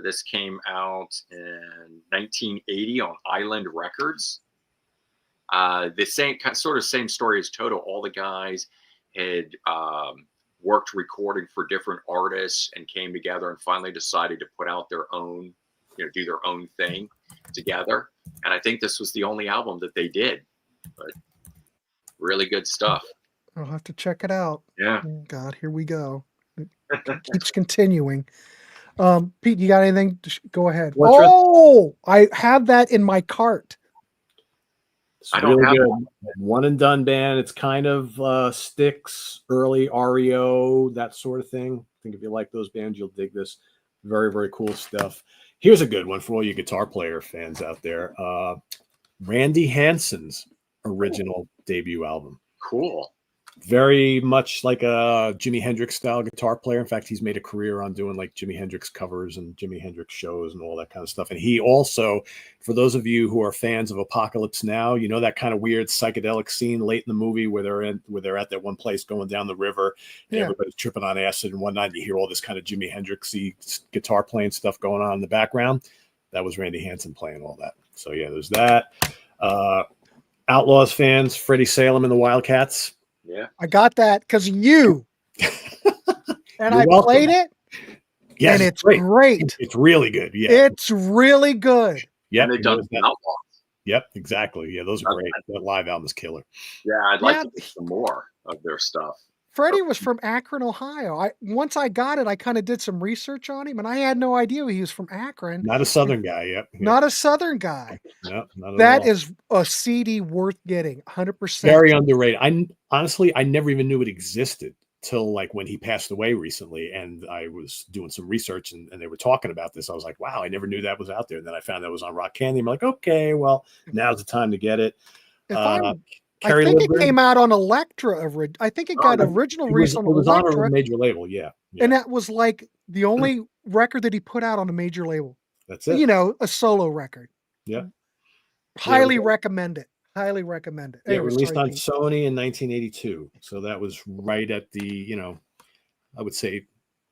This came out in 1980 on Island Records. The same story as Toto. All the guys had worked recording for different artists and came together and finally decided to put out their own, do their own thing together. And I think this was the only album that they did, but really good stuff. I'll have to check it out. Yeah. Oh, God, here we go. It keeps continuing. Pete, you got anything? Go ahead. I have that in my cart. It's really good. One and done band. It's kind of Styx, early REO, that sort of thing. I think if you like those bands, you'll dig this. Very, very cool stuff. Here's a good one for all you guitar player fans out there. Randy Hansen's original debut album. Cool. Very much like a Jimi Hendrix style guitar player. In fact, he's made a career on doing like Jimi Hendrix covers and Jimi Hendrix shows and all that kind of stuff. And he also, for those of you who are fans of Apocalypse Now, that kind of weird psychedelic scene late in the movie where they're at that one place going down the river and everybody's tripping on acid and whatnot. And you hear all this kind of Jimi Hendrix-y guitar playing stuff going on in the background. That was Randy Hansen playing all that. So yeah, there's that. Outlaws fans, Freddie Salem and the Wildcats. Yeah, I got that because you. And I welcome. played it. Yes, and it's great. It's really good. Yeah, it's really good. Yeah, and they've done Outlaws. Yep, exactly. Yeah, those are great. That live album is killer. Yeah, I'd like to get some more of their stuff. Freddie was from Akron, Ohio. Once I got it, I kind of did some research on him, and I had no idea he was from Akron. Not a Southern guy. Yep. Not a Southern guy. No, not that all. Is a CD worth getting. 100%. Very underrated. I never even knew it existed till like when he passed away recently, and I was doing some research and they were talking about this. I was like, wow, I never knew that was out there. And then I found that it was on Rock Candy. I'm like, okay, well, now's the time to get it. I think it came out on Elektra. I think it got original release on Elektra. It was on a major label, yeah. And that was like the only record that he put out on a major label. That's it. A solo record. Yeah. Highly recommend it. Highly recommend it. Yeah, released on Sony in 1982. So that was right at the, I would say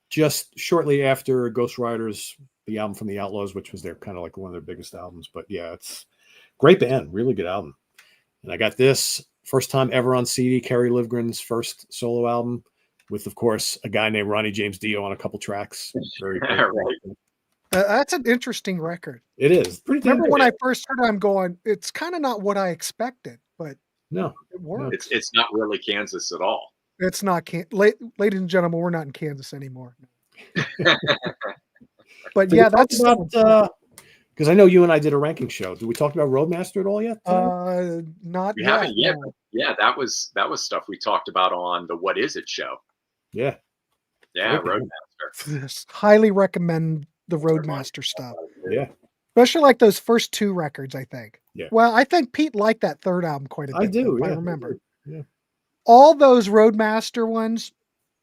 just shortly after Ghost Riders, the album from the Outlaws, which was their kind of like one of their biggest albums. But yeah, it's great band, really good album. And I got this first time ever on CD, Kerry Livgren's first solo album with, of course, a guy named Ronnie James Dio on a couple tracks. Very cool. That's an interesting record. It is. Pretty Remember when I first heard it, I'm going, it's kind of not what I expected, but no, it works. It's not really Kansas at all. It's not. Ladies and gentlemen, we're not in Kansas anymore. But yeah, that's about... Because I know you and I did a ranking show. Did we talk about Roadmaster at all yet? Not we yet. Haven't yet. No. Yeah, that was stuff we talked about on the What Is It show. Yeah. Yeah, Roadmaster. Highly recommend the Roadmaster stuff. Yeah. Especially like those first 2 records, I think. Yeah. Well, I think Pete liked that third album quite a bit. I do. I remember. Yeah. All those Roadmaster ones,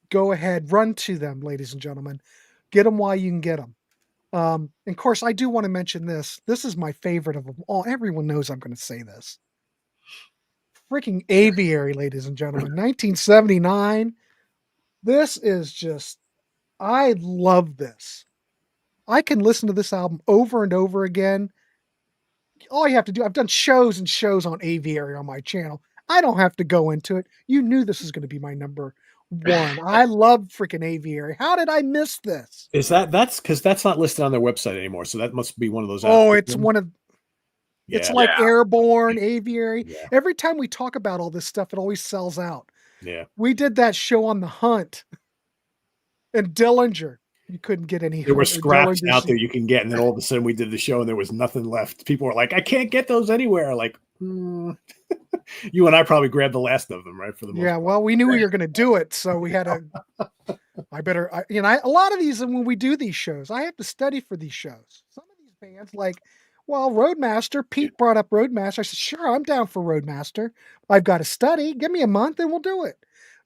go ahead, run to them, ladies and gentlemen. Get them while you can get them. And of course, I do want to mention this. This is my favorite of them all. Everyone knows I'm going to say this. Freaking Aviary, ladies and gentlemen. 1979. This is just, I love this. I can listen to this album over and over again. All you have to do, I've done shows and shows on Aviary on my channel. I don't have to go into it. You knew this was going to be my number one. I love freaking Aviary. How did I miss this? Is that's because that's not listed on their website anymore? So that must be one of those. Oh, it's one of. Yeah. It's like Airborne, Aviary. Yeah. Every time we talk about all this stuff, it always sells out. Yeah. We did that show on the Hunt and Dillinger. You couldn't get any. There were scraps Dillinger out there you can get, and then all of a sudden we did the show and there was nothing left. People were like, "I can't get those anywhere." Like, you and I probably grabbed the last of them, right? For the most part. Well, we knew we were going to do it, so we had to. A lot of these, when we do these shows, I have to study for these shows. Some of these bands, like, Roadmaster. Pete brought up Roadmaster. I said, "Sure, I'm down for Roadmaster. I've got to study. Give me a month, and we'll do it."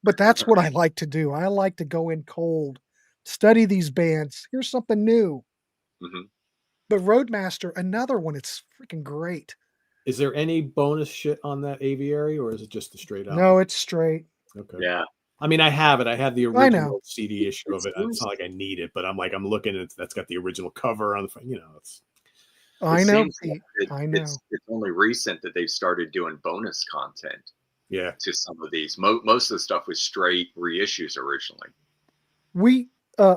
But that's what I like to do. I like to go in cold, study these bands. Here's something new. Mm-hmm. But Roadmaster, another one. It's freaking great. Is there any bonus shit on that Aviary, or is it just the straight out? No, it's straight. Okay. Yeah. I mean, I have it. I have the original CD issue of it. It's not like I need it, but I'm looking at that's got the original cover on the front. It's. I know. I know. It's only recent that they've started doing bonus content. Yeah. To some of these, most of the stuff was straight reissues originally.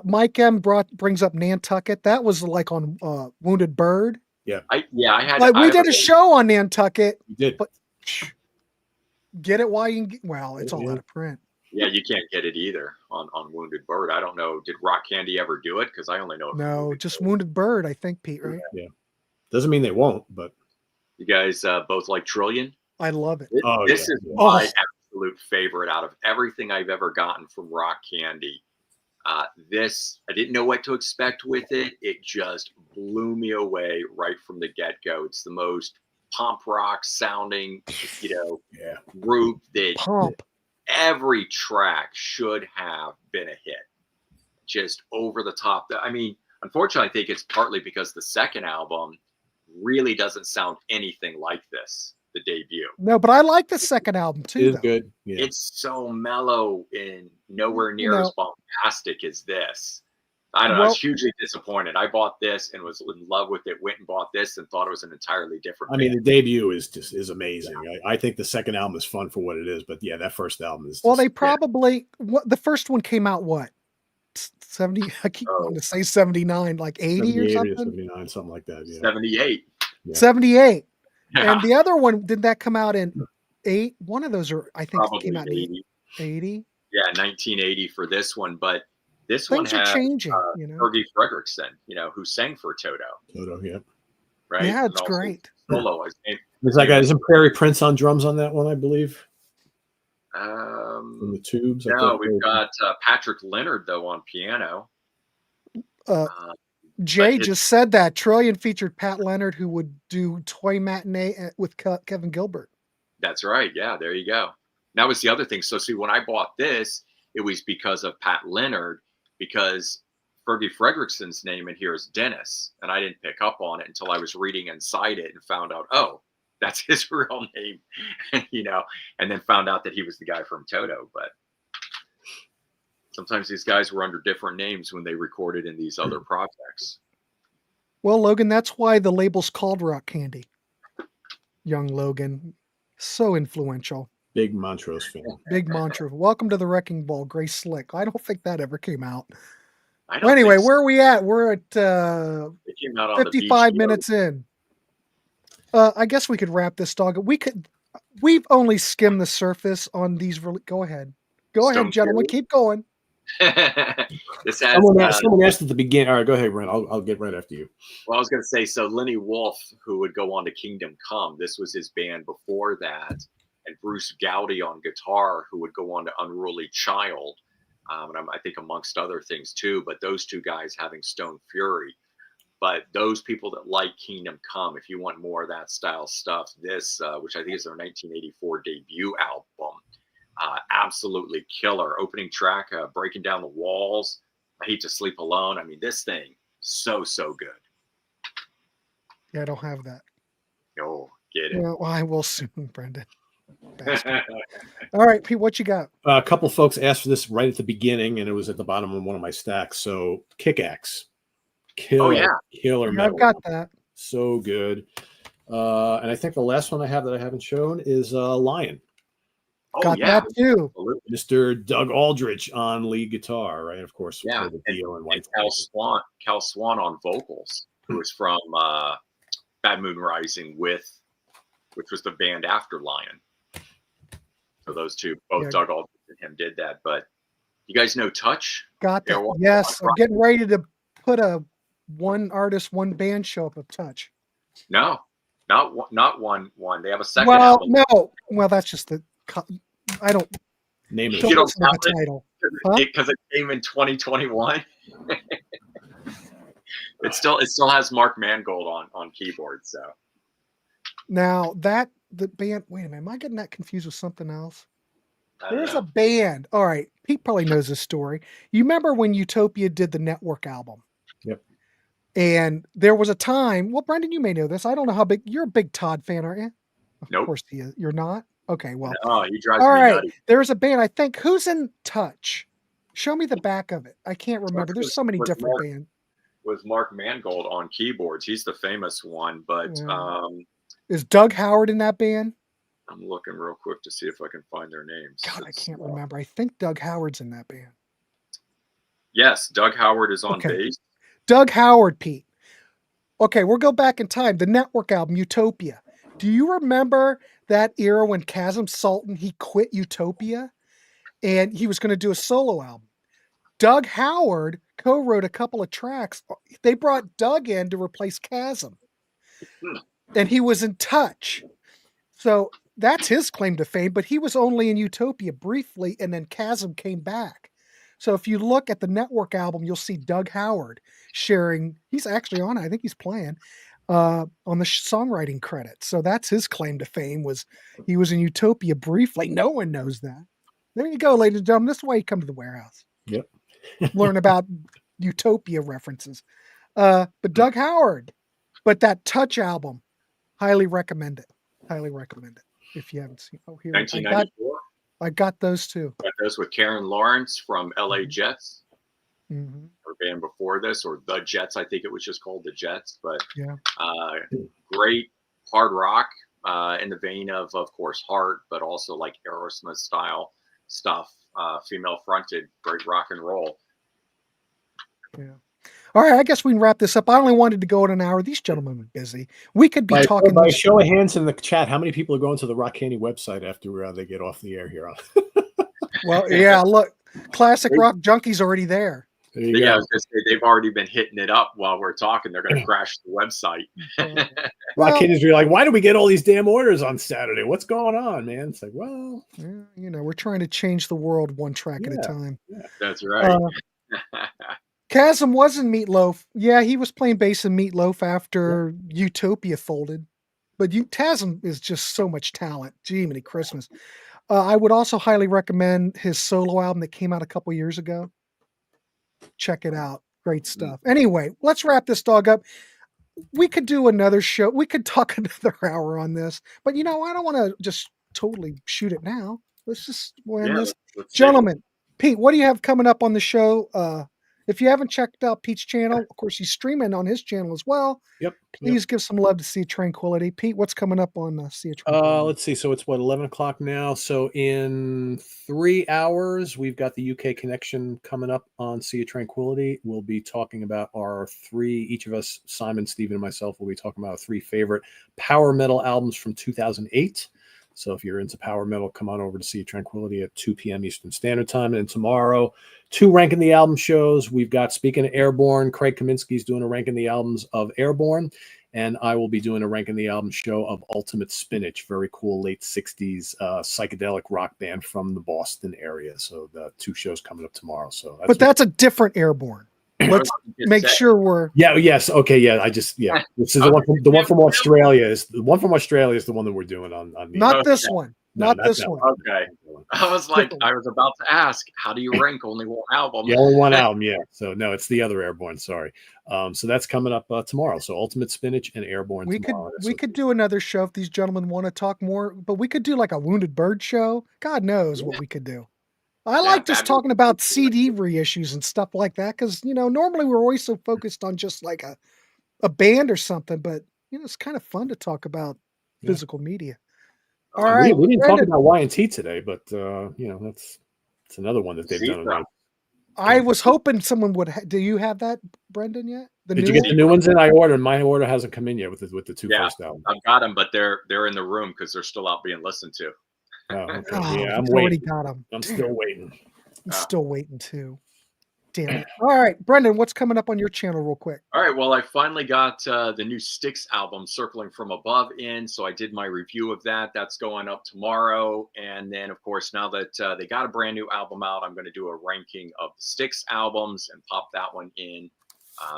Mike M brings up Nantucket. That was like on Wounded Bird. Yeah. I had. Like we did a show on Nantucket. You did. But get it while you can. Well, it's all out of print. Yeah, you can't get it either on Wounded Bird. I don't know. Did Rock Candy ever do it? Because I only know. No, just Wounded Bird. I think, Pete. Right? Yeah. Doesn't mean they won't, but. You guys both like Trillion? I love it. This is my absolute favorite out of everything I've ever gotten from Rock Candy. This, I didn't know what to expect with it. It just blew me away right from the get-go. It's the most pop rock sounding, group that every track should have been a hit. Just over the top. I mean, unfortunately, I think it's partly because the second album really doesn't sound anything like this, the debut. No, but I like the second album too. It is good. Yeah. It's so mellow and nowhere near as bombastic as this. I don't know. I was hugely disappointed. I bought this and was in love with it. Went and bought this and thought it was an entirely different. I mean, the debut is amazing. Yeah. I think the second album is fun for what it is, but that first album is. They probably the first one came out what 70. I keep wanting to say 79, like 80 or something. 79, something like that. Yeah. 78. Yeah. 78. Yeah. And the other one, did that come out in 8? One of those I think probably came out in 80. Yeah, 1980 for this one, but this Things one are has changing. Fergie Fredrickson, who sang for Toto. Toto, yeah. Right. Yeah, it's great. Solo. Isn't Perry Prince on drums on that one? I believe. From the Tubes. No, we've got Patrick Leonard though on piano. Jay just said that Trillion featured Pat Leonard, who would do Toy Matinee with Kevin Gilbert. That's right. Yeah, there you go. That was the other thing. So see, when I bought this, it was because of Pat Leonard, because Fergie Fredrickson's name in here is Dennis, and I didn't pick up on it until I was reading inside it and found out, oh, that's his real name, and then found out that he was the guy from Toto. But sometimes these guys were under different names when they recorded in these other projects. Well, Logan, that's why the label's called Rock Candy. Young Logan, so influential. Big Montrose fan. Big Montrose. Welcome to the Wrecking Ball, Grace Slick. I don't think that ever came out. Where are we at? We're at 55 minutes in. I guess we could wrap this dog. We've only skimmed the surface on these. Go ahead, gentlemen. Keep going. Someone asked at the beginning. All right, go ahead, Brent. I'll get right after you. Well, I was going to say, so Lenny Wolf, who would go on to Kingdom Come, this was his band before that, and Bruce Gowdy on guitar, who would go on to Unruly Child, and I think amongst other things too. But those two guys having Stone Fury. But those people that like Kingdom Come, if you want more of that style stuff, this, which I think is their 1984 debut album, absolutely killer. Opening track, Breaking Down the Walls, I Hate to Sleep Alone. I mean, this thing, so good. Yeah, I don't have that. Oh, get it. Well, I will soon, Brenden. All right, Pete, what you got? A couple folks asked for this right at the beginning, and it was at the bottom of one of my stacks. So, Kick-Axe. Killer metal. I've got that. So good. And I think the last one I have that I haven't shown is Lion. Oh, Got yeah. that too. Absolutely. Mr. Doug Aldrich on lead guitar, right? Of course, Yeah. played the deal and And Cal Swan on vocals, who was from Bad Moon Rising which was the band after Lion. So those two, both Doug Aldrich and him did that. But you guys know Touch? Got that. Yes, I'm getting ready to put a one artist, one band show up of Touch. No, not one. They have a second album. No. Well, that's just the. I don't name it. You don't have the title because it came in 2021. It still has Mark Mangold on keyboard. So now that the band. Wait a minute, am I getting that confused with something else? There's a band. All right, Pete probably knows this story. You remember when Utopia did the Network album? Yep. And there was a time. Well, Brendon, you may know this. I don't know how big. You're a big Todd fan, aren't you? Nope. Of course he is. You're not. Okay, well. No, he drives all me right. nutty. There's a band. I think. Who's in Touch? Show me the back of it. I can't remember. There's so many different bands. With Mark Mangold on keyboards, he's the famous one. But is Doug Howard in that band? I'm looking real quick to see if I can find their names. God, I can't remember. I think Doug Howard's in that band. Yes, Doug Howard is on bass. Doug Howard, Pete. Okay, we'll go back in time. The Network album, Utopia. Do you remember that era when Chasm Sultan, he quit Utopia and he was going to do a solo album? Doug Howard co-wrote a couple of tracks. They brought Doug in to replace Chasm. And he was in Touch. So that's his claim to fame, but he was only in Utopia briefly, and then Chasm came back. So if you look at the Network album, you'll see Doug Howard sharing. He's actually on it. I think he's playing on the songwriting credits. So that's his claim to fame, was he was in Utopia briefly. No one knows that. There you go, ladies and gentlemen. This is why you come to the Warehouse. Yep. Learn about Utopia references. But Doug Howard. But that Touch album, highly recommend it. Highly recommend it if you haven't seen. Oh, here 1994. I got those too. Got those with Karen Lawrence from LA Jets. Mm-hmm. Or band before this, or the Jets. I think it was just called the Jets. But yeah, great hard rock in the vein of course, Heart, but also like Aerosmith style stuff. Female fronted, great rock and roll. Yeah. All right, I guess we can wrap this up. I only wanted to go in an hour. These gentlemen are busy. We could be talking. By show of hands in the chat, how many people are going to the Rock Candy website after they get off the air here? Well, yeah, look, Classic Rock Junkies already there. Yeah, I was gonna say, they've already been hitting it up while we're talking. They're going to crash the website. Rock Candies are like, why do we get all these damn orders on Saturday? What's going on, man? It's like, well, yeah, we're trying to change the world one track at a time. Yeah. That's right. Chasm was in Meatloaf. Yeah, he was playing bass in Meatloaf after Utopia folded. But Chasm is just so much talent. Gee, many Christmas. I would also highly recommend his solo album that came out a couple years ago. Check it out. Great stuff. Anyway, let's wrap this dog up. We could do another show. We could talk another hour on this. But, I don't want to just totally shoot it now. Let's just end this. Gentlemen, Pete, what do you have coming up on the show? If you haven't checked out Pete's channel, of course, he's streaming on his channel as well. Yep. Please give some love to Sea of Tranquility. Pete, what's coming up on Sea of Tranquility? Let's see. So it's 11 o'clock now. So in 3 hours, we've got the UK connection coming up on Sea of Tranquility. We'll be talking about each of us, Simon, Stephen, and myself, will be talking about our 3 favorite power metal albums from 2008. So if you're into power metal, come on over to Sea of Tranquility at 2 p.m. Eastern Standard Time. And tomorrow, 2 Ranking the Album shows. We've got, speaking of Airborne, Craig Kaminsky's doing a Ranking the Albums of Airborne. And I will be doing a Ranking the Album show of Ultimate Spinach. Very cool late 60s psychedelic rock band from the Boston area. So the 2 shows coming up tomorrow. So that's a different Airborne. Let's make sure we're. Yeah. Yes. Okay. Yeah. This is the one from Australia. The one from Australia is the one that we're doing on. Not this one. Not this one. Okay. I was about to ask, how do you rank only one album? Yeah, only one album. Yeah. So no, it's the other Airborne. Sorry. So that's coming up tomorrow. So Ultimate Spinach and Airborne. We could do another show if these gentlemen want to talk more, but we could do like a Wounded Bird show. God knows what we could do. I like just talking about CD reissues and stuff like that because, normally we're always so focused on just like a band or something, but, it's kind of fun to talk about physical media. All right, we didn't talk Brendon, about Y&T today, but that's another one that they've done. Zebra. I was hoping someone would. Do you have that, Brendan, yet? The Did new you get one? the new ones in? I ordered. My order hasn't come in yet with the two Yeah. first albums. I've got them, but they're in the room because they're still out being listened to. Oh, okay. Oh, Yeah, I'm he's already waiting. got them. I'm still waiting. I'm still waiting too. Damn it! All right, Brendan, what's coming up on your channel, real quick? All right, well, I finally got the new Styx album, Circling from Above, in, so I did my review of that. That's going up tomorrow. And then, of course, now that they got a brand new album out, I'm going to do a ranking of the Styx albums and pop that one in.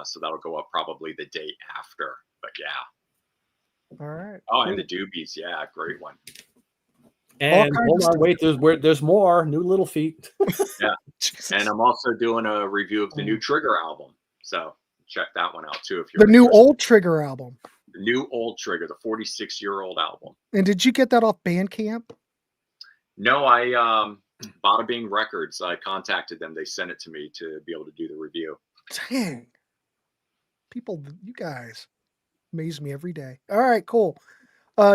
So that'll go up probably the day after. But yeah. All right. Oh, and the Doobies. Yeah, great one. And kinds hold of on, stuff. wait. There's more. New Little Feet. Yeah. Jesus. And I'm also doing a review of the new Trigger album. So check that one out too if you're The new interested. old Trigger album. The new old Trigger, the 46-year-old album. And did you get that off Bandcamp? No, I Bada Bing Records. I contacted them. They sent it to me to be able to do the review. Dang. People, you guys amaze me every day. All right, cool.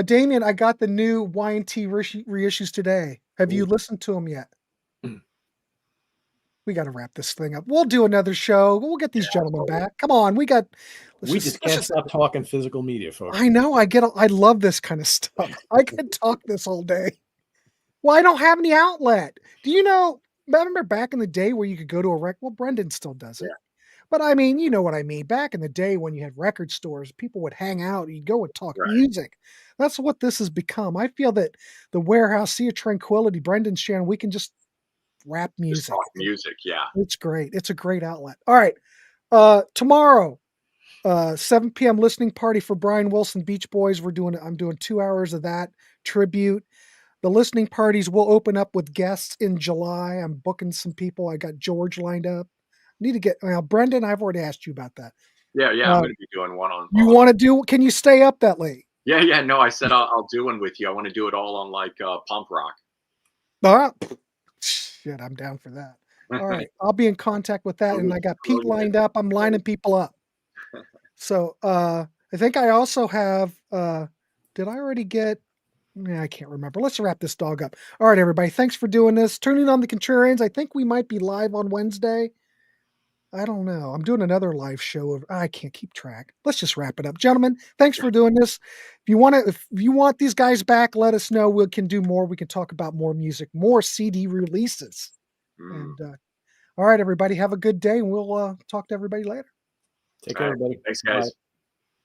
Damien, I got the new Y&T reissues today. Have you listened to them yet? We got to wrap this thing up. We'll do another show. We'll get these gentlemen back. Come on, we got. We just can't stop talking physical media, folks. I know. I love this kind of stuff. I could talk this all day. Well, I don't have any outlet. Do you know? Remember back in the day where you could go to a rec? Well, Brendon still does it. Yeah. But I mean, you know what I mean. Back in the day when you had record stores, people would hang out. You'd go and talk music. That's what this has become. I feel that the Warehouse, Sea of Tranquility, Brendan's channel, we can just rap music. Just talk music, yeah. It's great. It's a great outlet. All right. Tomorrow, 7 p.m. listening party for Brian Wilson Beach Boys. I'm doing 2 hours of that tribute. The listening parties will open up with guests in July. I'm booking some people. I got George lined up. Need to get Brendon. I've already asked you about that. Yeah. I'm going to be doing one on. You want to do? Can you stay up that late? Yeah. No, I said I'll do one with you. I want to do it all on like punk rock. All right. Shit, I'm down for that. All right, I'll be in contact with that, and I got Pete lined up. I'm lining people up. So I think I also have. Did I already get? I can't remember. Let's wrap this dog up. All right, everybody. Thanks for doing this. Turning on the Contrarians. I think we might be live on Wednesday. I don't know. I'm doing another live show. I can't keep track. Let's just wrap it up, gentlemen. Thanks for doing this. If you want these guys back, let us know. We can do more. We can talk about more music, more CD releases. And all right, everybody, have a good day, and we'll talk to everybody later. Take care, everybody. Thanks, guys. Bye.